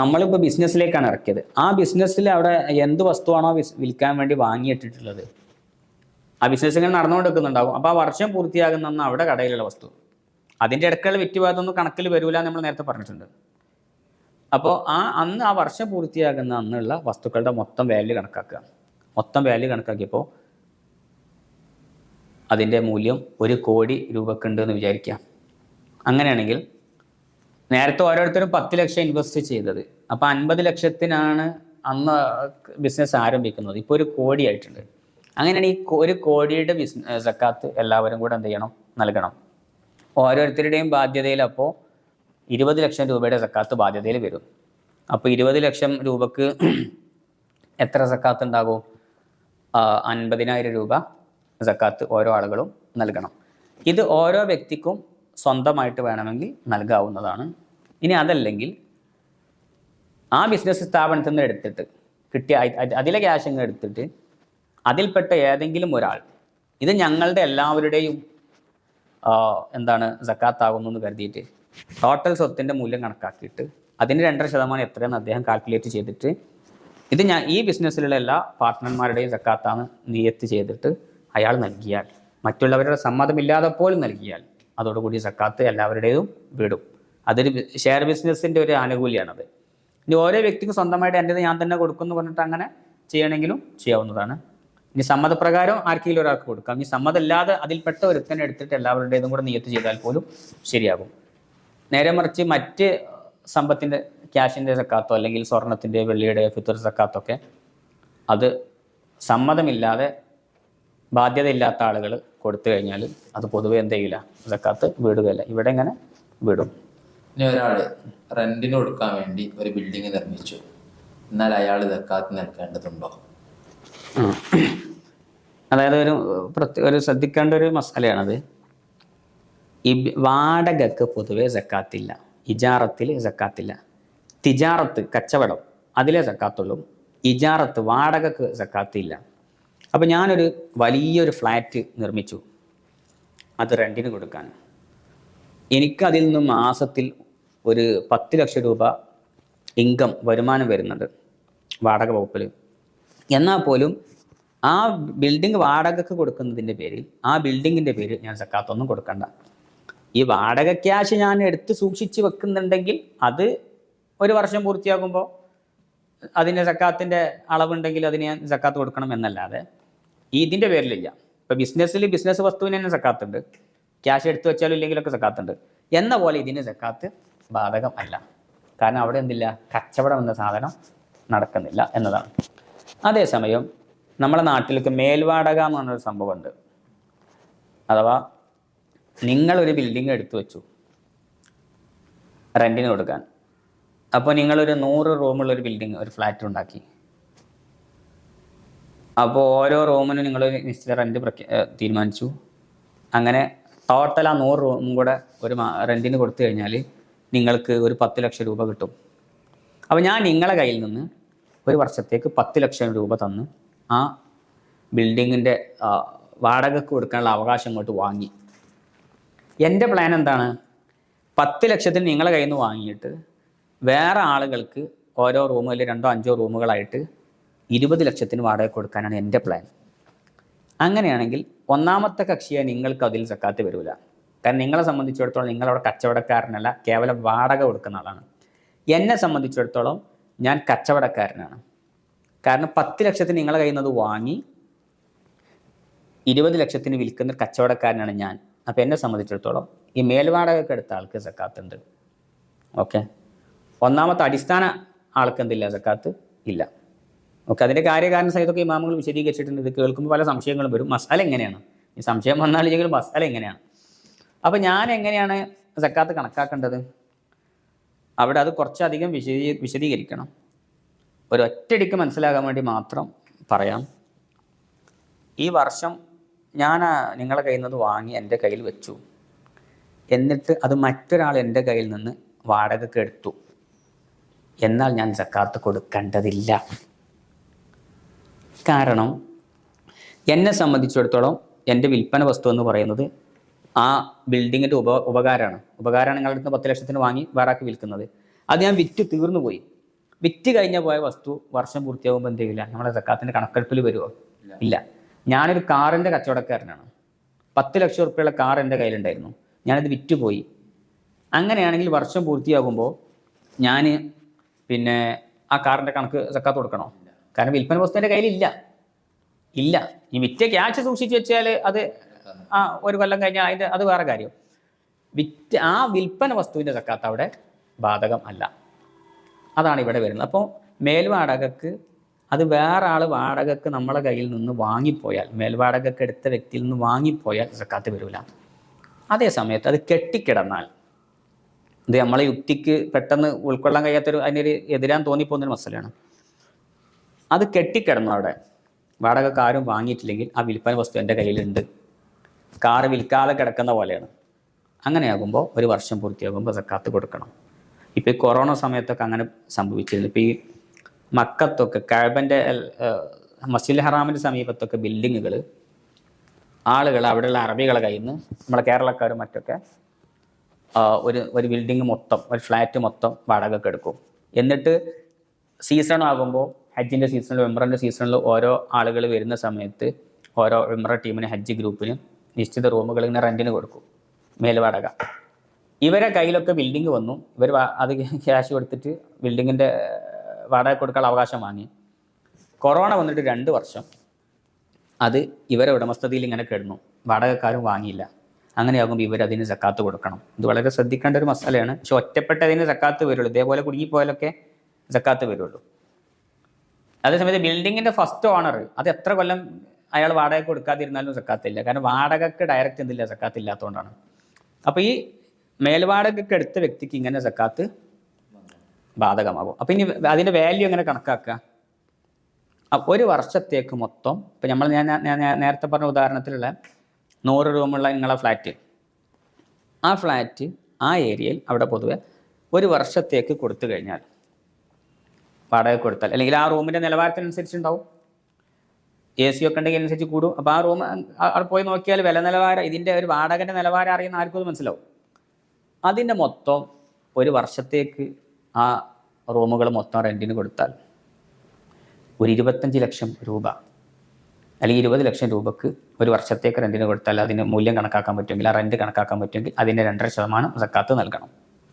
നമ്മളിപ്പോൾ ബിസിനസ്സിലേക്കാണ് ഇറക്കിയത്. ആ ബിസിനസ്സിൽ അവിടെ എന്ത് വസ്തുവാണോ വിൽക്കാൻ വേണ്ടി വാങ്ങിയിട്ടിട്ടുള്ളത്, ആ ബിസിനസ് ഇങ്ങനെ നടന്നുകൊണ്ടിരിക്കുന്നുണ്ടാവും. അപ്പോൾ ആ വർഷം പൂർത്തിയാകുന്ന അവിടെ കടയിലുള്ള വസ്തു, അതിൻ്റെ ഇടയ്ക്കുള്ള വിറ്റുഭാഗത്തൊന്നും കണക്കിൽ വരില്ല നമ്മൾ നേരത്തെ പറഞ്ഞിട്ടുണ്ട്. അപ്പോൾ അന്ന് ആ വർഷം പൂർത്തിയാകുന്ന അന്നുള്ള വസ്തുക്കളുടെ മൊത്തം വാല്യൂ കണക്കാക്കുക. മൊത്തം വാല്യൂ കണക്കാക്കിയപ്പോൾ അതിൻ്റെ മൂല്യം 1 കോടി രൂപക്കുണ്ട് എന്ന് വിചാരിക്കുക. അങ്ങനെയാണെങ്കിൽ നേരത്തെ ഓരോരുത്തരും 10 ലക്ഷം ഇൻവെസ്റ്റ് ചെയ്തത്, അപ്പോൾ 50 ലക്ഷത്തിനാണ് അന്ന് ബിസിനസ് ആരംഭിക്കുന്നത്. ഇപ്പോൾ 1 കോടി ആയിട്ടുണ്ട്. അങ്ങനെയാണ് ഈ 1 കോടിയുടെ സക്കാത്ത് എല്ലാവരും കൂടെ എന്ത് ചെയ്യണം, നൽകണം. ഓരോരുത്തരുടെയും ബാധ്യതയിൽ അപ്പോൾ 20 ലക്ഷം രൂപയുടെ സക്കാത്ത് ബാധ്യതയിൽ വരും. അപ്പോൾ 20 ലക്ഷം രൂപക്ക് എത്ര സക്കാത്ത് ഉണ്ടാകും? 50,000 രൂപ സക്കാത്ത് ഓരോ ആളുകളും നൽകണം. ഇത് ഓരോ വ്യക്തിക്കും സ്വന്തമായിട്ട് വേണമെങ്കിൽ നൽകാവുന്നതാണ്. ഇനി അതല്ലെങ്കിൽ ആ ബിസിനസ് സ്ഥാപനത്തിൽ നിന്ന് എടുത്തിട്ട് കിട്ടിയ അതിലെ ക്യാഷ് ഇങ്ങ് എടുത്തിട്ട് അതിൽപ്പെട്ട ഏതെങ്കിലും ഒരാൾ ഇത് ഞങ്ങളുടെ എല്ലാവരുടെയും സക്കാത്താകുന്നു എന്ന് കരുതിയിട്ട് ടോട്ടൽ സ്വത്തിൻ്റെ മൂല്യം കണക്കാക്കിയിട്ട് അതിന് 2.5% എത്രയെന്ന് അദ്ദേഹം കാൽക്കുലേറ്റ് ചെയ്തിട്ട് ഇത് ഈ ബിസിനസ്സിലുള്ള എല്ലാ പാർട്ട്ണർമാരുടെയും സക്കാത്താണ് നിയത്ത് ചെയ്തിട്ട് അയാൾ നൽകിയാൽ, മറ്റുള്ളവരുടെ സമ്മതമില്ലാതെ പോലും നൽകിയാൽ അതോടുകൂടി സക്കാത്ത് എല്ലാവരുടേതും വിടും. അതൊരു ഷെയർ ബിസിനസ്സിൻ്റെ ഒരു ആനുകൂല്യമാണത്. ഇനി ഓരോ വ്യക്തിക്കും സ്വന്തമായിട്ട് എൻ്റേത് ഞാൻ തന്നെ കൊടുക്കുമെന്ന് പറഞ്ഞിട്ട് അങ്ങനെ ചെയ്യണമെങ്കിലും ചെയ്യാവുന്നതാണ്. ഇനി സമ്മതപ്രകാരം ആർക്കെങ്കിലും ഒരാൾക്ക് കൊടുക്കാം. ഇനി സമ്മതമില്ലാതെ അതിൽപ്പെട്ട ഒരുത്തന്നെ എടുത്തിട്ട് എല്ലാവരുടേതും കൂടെ നിയത്ത് ചെയ്താൽ പോലും ശരിയാകും. നേരെ മറിച്ച് മറ്റ് സമ്പത്തിൻ്റെ ക്യാഷിൻ്റെ സക്കാത്തോ അല്ലെങ്കിൽ സ്വർണത്തിൻ്റെ വെള്ളിയുടെ ഫിത്ർ സക്കാത്തൊക്കെ അത് സമ്മതമില്ലാതെ ബാധ്യതയില്ലാത്ത ആളുകൾ കൊടുത്തു കഴിഞ്ഞാൽ അത് പൊതുവെ എന്ത് ചെയ്യില്ല, സക്കാത്ത് വീടുകയല്ല. ഇവിടെ ഇങ്ങനെ വിടും. ഇനി ഒരാൾ റെന്റിന് കൊടുക്കാൻ വേണ്ടി ഒരു ബിൽഡിംഗ് നിർമ്മിച്ചു, എന്നാൽ അയാൾ സക്കാത്ത് നൽകേണ്ടതുണ്ടോ? അതായത് ഒരു ശ്രദ്ധിക്കേണ്ട ഒരു മസാലയാണത്. ഈ വാടകക്ക് പൊതുവെ സക്കാത്തില്ല, ഇജാറത്തിൽ സക്കാത്തില്ല. തിജാറത്ത് കച്ചവടം അതിലേ സക്കാത്തുള്ളൂ, ഇജാറത്ത് വാടകക്ക് സക്കാത്തില്ല. അപ്പോൾ ഞാനൊരു വലിയൊരു ഫ്ലാറ്റ് നിർമ്മിച്ചു, അത് റെൻറ്റിന് കൊടുക്കാൻ. എനിക്കതിൽ നിന്നും മാസത്തിൽ ഒരു 10 ലക്ഷം രൂപ ഇൻകം വരുമാനം വരുന്നുണ്ട് വാടക വകുപ്പിൽ. എന്നാൽ പോലും ആ ബിൽഡിംഗ് വാടകക്ക് കൊടുക്കുന്നതിൻ്റെ പേരിൽ ആ ബിൽഡിങ്ങിൻ്റെ പേരിൽ ഞാൻ സക്കാത്തൊന്നും കൊടുക്കണ്ട. ഈ വാടക ക്യാഷ് ഞാൻ എടുത്ത് സൂക്ഷിച്ച് വെക്കുന്നുണ്ടെങ്കിൽ അത് ഒരു വർഷം പൂർത്തിയാകുമ്പോൾ അതിൻ്റെ സക്കാത്തിൻ്റെ അളവുണ്ടെങ്കിൽ അതിന് ഞാൻ സക്കാത്ത് കൊടുക്കണം എന്നല്ലാതെ ഇതിൻ്റെ പേരിലില്ല. ഇപ്പോൾ ബിസിനസ് വസ്തുവിന് തന്നെ സക്കാത്തുണ്ട്, ക്യാഷ് എടുത്തു വെച്ചാലും ഇല്ലെങ്കിലൊക്കെ സക്കാത്തുണ്ട്. എന്ന പോലെ ഇതിന് സക്കാത്ത് ബാധകം അല്ല. കാരണം അവിടെ എന്തില്ല, കച്ചവടം എന്ന സാധനം നടക്കുന്നില്ല എന്നതാണ്. അതേസമയം നമ്മുടെ നാട്ടിലൊക്കെ മേൽവാടക എന്ന് പറഞ്ഞൊരു സംഭവമുണ്ട്. അഥവാ നിങ്ങളൊരു ബിൽഡിംഗ് എടുത്തു വെച്ചു റെൻറ്റിന് കൊടുക്കാൻ. അപ്പോൾ നിങ്ങളൊരു 100 റൂമുള്ളൊരു ബിൽഡിംഗ്, ഒരു ഫ്ലാറ്റ് ഉണ്ടാക്കി. അപ്പോൾ ഓരോ റൂമിനും നിങ്ങൾ നിശ്ചിത റെൻറ്റ് തീരുമാനിച്ചു. അങ്ങനെ ടോട്ടൽ ആ 100 റൂമും കൂടെ ഒരു റെൻറ്റിന് കൊടുത്തു കഴിഞ്ഞാൽ നിങ്ങൾക്ക് ഒരു 10 ലക്ഷം രൂപ കിട്ടും. അപ്പോൾ ഞാൻ നിങ്ങളെ കയ്യിൽ നിന്ന് ഒരു വർഷത്തേക്ക് 10 ലക്ഷം രൂപ തന്ന് ആ ബിൽഡിങ്ങിൻ്റെ വാടകയ്ക്ക് കൊടുക്കാനുള്ള അവകാശം ഇങ്ങോട്ട് വാങ്ങി. എൻ്റെ പ്ലാൻ എന്താണ്, 10 ലക്ഷത്തിന് നിങ്ങളെ കയ്യിൽ നിന്ന് വാങ്ങിയിട്ട് വേറെ ആളുകൾക്ക് ഓരോ റൂം അല്ലെങ്കിൽ 2-5 റൂമുകളായിട്ട് 20 ലക്ഷത്തിന് വാടക കൊടുക്കാനാണ് എൻ്റെ പ്ലാൻ. അങ്ങനെയാണെങ്കിൽ ഒന്നാമത്തെ കക്ഷിയെ നിങ്ങൾക്ക് അതിൽ സക്കാത്ത് വരില്ല. കാരണം നിങ്ങളെ സംബന്ധിച്ചിടത്തോളം നിങ്ങളവിടെ കച്ചവടക്കാരനല്ല, കേവലം വാടക കൊടുക്കുന്ന ആളാണ്. എന്നെ സംബന്ധിച്ചിടത്തോളം ഞാൻ കച്ചവടക്കാരനാണ്. കാരണം 10 ലക്ഷത്തിന് നിങ്ങളെ കയ്യിൽ നിന്ന് വാങ്ങി 20 ലക്ഷത്തിന് വിൽക്കുന്ന കച്ചവടക്കാരനാണ് ഞാൻ. അപ്പോൾ എന്നെ സംബന്ധിച്ചിടത്തോളം ഈ മേൽവാടകയ്ക്ക് എടുത്ത ആൾക്ക് സക്കാത്തുണ്ട്. ഓക്കെ, ഒന്നാമത്തെ അടിസ്ഥാന ആൾക്ക് എന്തില്ല, സക്കാത്ത് ഇല്ല. ഓക്കെ, അതിൻ്റെ കാര്യകാരണ സഹിതമൊക്കെ ഇമാമുകൾ വിശദീകരിച്ചിട്ടുണ്ട്. ഇത് കേൾക്കുമ്പോൾ പല സംശയങ്ങളും വരും. മസാല എങ്ങനെയാണ്, ഈ സംശയം വന്നാലില്ലെങ്കിൽ മസാല എങ്ങനെയാണ്? അപ്പോൾ ഞാൻ എങ്ങനെയാണ് സക്കാത്ത് കണക്കാക്കേണ്ടത്? അവിടെ അത് കുറച്ചധികം വിശദീകരിക്കണം. ഒരൊറ്റടിക്ക് മനസ്സിലാകാൻ വേണ്ടി മാത്രം പറയാം. ഈ വർഷം ഞാൻ നിങ്ങളെ കയ്യിൽ നിന്ന് വാങ്ങി എൻ്റെ കയ്യിൽ വെച്ചു, എന്നിട്ട് അത് മറ്റൊരാൾ എൻ്റെ കയ്യിൽ നിന്ന് വാടകയ്ക്ക് എടുത്തു, എന്നാൽ ഞാൻ സക്കാത്ത് കൊടുക്കേണ്ടതില്ല. കാരണം എന്നെ സംബന്ധിച്ചിടത്തോളം എൻ്റെ വിൽപ്പന വസ്തു എന്ന് പറയുന്നത് ആ ബിൽഡിങ്ങിൻ്റെ ഉപകാരമാണ്. നിങ്ങളുടെ അടുത്ത് 10 ലക്ഷത്തിന് വാങ്ങി വേറാക്കി വിൽക്കുന്നത്. അത് ഞാൻ വിറ്റ് തീർന്നു പോയി. വിറ്റ് കഴിഞ്ഞ പോയ വസ്തു വർഷം പൂർത്തിയാകുമ്പോൾ എന്ത് ചെയ്യില്ല, നമ്മളെ സക്കാത്തിൻ്റെ കണക്കെടുപ്പിൽ വരുമോ? ഇല്ല. ഞാനൊരു കാറിൻ്റെ കച്ചവടക്കാരനാണ്. 10 ലക്ഷം ഉറുപ്പിയുള്ള കാർ എൻ്റെ കയ്യിലുണ്ടായിരുന്നു, ഞാനത് വിറ്റുപോയി. അങ്ങനെയാണെങ്കിൽ വർഷം പൂർത്തിയാകുമ്പോൾ ഞാൻ പിന്നെ ആ കാറിൻ്റെ കണക്ക് സക്കാത്ത് കൊടുക്കണോ? കാരണം വിൽപ്പന വസ്തു എൻ്റെ കയ്യിലില്ല. ഇല്ല. ഈ വിറ്റ ക്യാഷ് സൂക്ഷിച്ച് വെച്ചാൽ അത് ഒരു കൊല്ലം കഴിഞ്ഞാൽ അത് വേറെ കാര്യം. ആ വിൽപ്പന വസ്തുവിൻ്റെ സക്കാത്ത് അവിടെ ബാധകം അല്ല. അതാണ് ഇവിടെ വരുന്നത്. അപ്പോൾ മേൽവാടകക്ക് അത് വേറെ ആൾ വാടകക്ക് നമ്മളെ കയ്യിൽ നിന്ന് വാങ്ങിപ്പോയാൽ, മേൽവാടകക്ക് എടുത്ത വ്യക്തിയിൽ നിന്ന് വാങ്ങിപ്പോയാൽ സക്കാത്ത് വരില്ല. അതേ സമയത്ത് അത് കെട്ടിക്കിടന്നാൽ, ഇത് നമ്മളെ യുക്തിക്ക് പെട്ടെന്ന് ഉൾക്കൊള്ളാൻ കഴിയാത്തൊരു അതിനൊരു എതിരാൻ തോന്നിപ്പോകുന്നൊരു മസലയാണ്. അത് കെട്ടിക്കിടന്നു അവിടെ, വാടകക്ക് ആരും വാങ്ങിയിട്ടില്ലെങ്കിൽ ആ വിൽപ്പന വസ്തു എൻ്റെ കയ്യിലുണ്ട്, കാറ് വിൽക്കാതെ കിടക്കുന്ന പോലെയാണ്. അങ്ങനെയാകുമ്പോൾ ഒരു വർഷം പൂർത്തിയാകുമ്പോൾ സക്കാത്ത് കൊടുക്കണം. ഇപ്പോൾ ഈ കൊറോണ സമയത്തൊക്കെ അങ്ങനെ സംഭവിച്ചിരുന്നു. ഇപ്പോൾ ഈ മക്കത്തൊക്കെ കഅബൻ്റെ മസ്ജിദുൽ ഹറാമിൻ്റെ സമീപത്തൊക്കെ ബിൽഡിങ്ങുകൾ ആളുകൾ അവിടെയുള്ള അറബികളെ കയ്യിൽ നിന്ന് നമ്മളെ കേരളക്കാരും മറ്റൊക്കെ ഒരു ബിൽഡിങ് മൊത്തം, ഒരു ഫ്ലാറ്റ് മൊത്തം വാടകയ്ക്ക് എടുക്കും. എന്നിട്ട് സീസൺ ആകുമ്പോൾ, ഹജ്ജിൻ്റെ സീസണിൽ ഉംറൻ്റെ സീസണിൽ ഓരോ ആളുകൾ വരുന്ന സമയത്ത് ഓരോ ഉംറ ടീമിന്, ഹജ്ജ് ഗ്രൂപ്പിന് നിശ്ചിത റൂമുകൾ ഇങ്ങനെ റെൻറ്റിന് കൊടുക്കും, മേൽവാടക. ഇവരെ കയ്യിലൊക്കെ ബിൽഡിങ് വന്നു, ഇവർ അത് ക്യാഷ് കൊടുത്തിട്ട് ബിൽഡിങ്ങിൻ്റെ വാടക കൊടുക്കാനുള്ള അവകാശം വാങ്ങി. കൊറോണ വന്നിട്ട് 2 വർഷം അത് ഇവരെ ഉടമസ്ഥതയിൽ ഇങ്ങനെ കിടന്നു, വാടകക്കാരും വാങ്ങിയില്ല. അങ്ങനെയാകുമ്പോൾ ഇവർ അതിന് സക്കാത്ത് കൊടുക്കണം. ഇത് വളരെ ശ്രദ്ധിക്കേണ്ട ഒരു മസാലയാണ്. പക്ഷെ ഒറ്റപ്പെട്ടതിന് സക്കാത്ത് വരുള്ളൂ. ഇതേപോലെ കുടുങ്ങിപ്പോയാലൊക്കെ സക്കാത്ത് വരുള്ളൂ. അതേസമയത്ത് ബിൽഡിങ്ങിൻ്റെ ഫസ്റ്റ് ഓണർ അത് എത്ര കൊല്ലം അയാൾ വാടകയ്ക്ക് കൊടുക്കാതിരുന്നാലും സക്കാത്തില്ല. കാരണം വാടകയ്ക്ക് ഡയറക്റ്റ് എന്തില്ല, സക്കാത്ത് ഇല്ലാത്തതുകൊണ്ടാണ്. അപ്പോൾ ഈ മേൽവാടകയ്ക്ക് എടുത്ത വ്യക്തിക്ക് ഇങ്ങനെ സക്കാത്ത് ബാധകമാകും. അപ്പോൾ ഇനി അതിൻ്റെ വാല്യൂ എങ്ങനെ കണക്കാക്കുക? ഒരു വർഷത്തേക്ക് മൊത്തം ഇപ്പം ഞാൻ നേരത്തെ പറഞ്ഞ ഉദാഹരണത്തിലുള്ള 100 റൂമുള്ള നിങ്ങളെ ഫ്ലാറ്റ്, ആ ഫ്ലാറ്റ് ആ ഏരിയയിൽ അവിടെ പൊതുവെ ഒരു വർഷത്തേക്ക് കൊടുത്തു കഴിഞ്ഞാൽ, വാടക കൊടുത്താൽ, അല്ലെങ്കിൽ ആ റൂമിൻ്റെ നിലവാരത്തിനനുസരിച്ചുണ്ടാവും. AC ഒക്കെ ഉണ്ടെങ്കിൽ അനുസരിച്ച് കൂടും. അപ്പോൾ ആ റൂം അവിടെ പോയി നോക്കിയാൽ വില നിലവാരം, ഇതിൻ്റെ ഒരു വാടകൻ്റെ നിലവാരം അറിയുന്ന ആർക്കും അത് മനസ്സിലാവും. അതിൻ്റെ മൊത്തം ഒരു വർഷത്തേക്ക് ആ റൂമുകൾ മൊത്തം റെൻറ്റിന് കൊടുത്താൽ ഒരു 25 ലക്ഷം രൂപ അല്ലെങ്കിൽ 20 ലക്ഷം രൂപക്ക് ഒരു വർഷത്തേക്ക് റെൻറ്റിന് കൊടുത്താൽ അതിന് മൂല്യം കണക്കാക്കാൻ പറ്റുമെങ്കിൽ, ആ റെൻറ്റ് കണക്കാക്കാൻ പറ്റുമെങ്കിൽ അതിൻ്റെ 2.5% സക്കാത്ത് നൽകണം.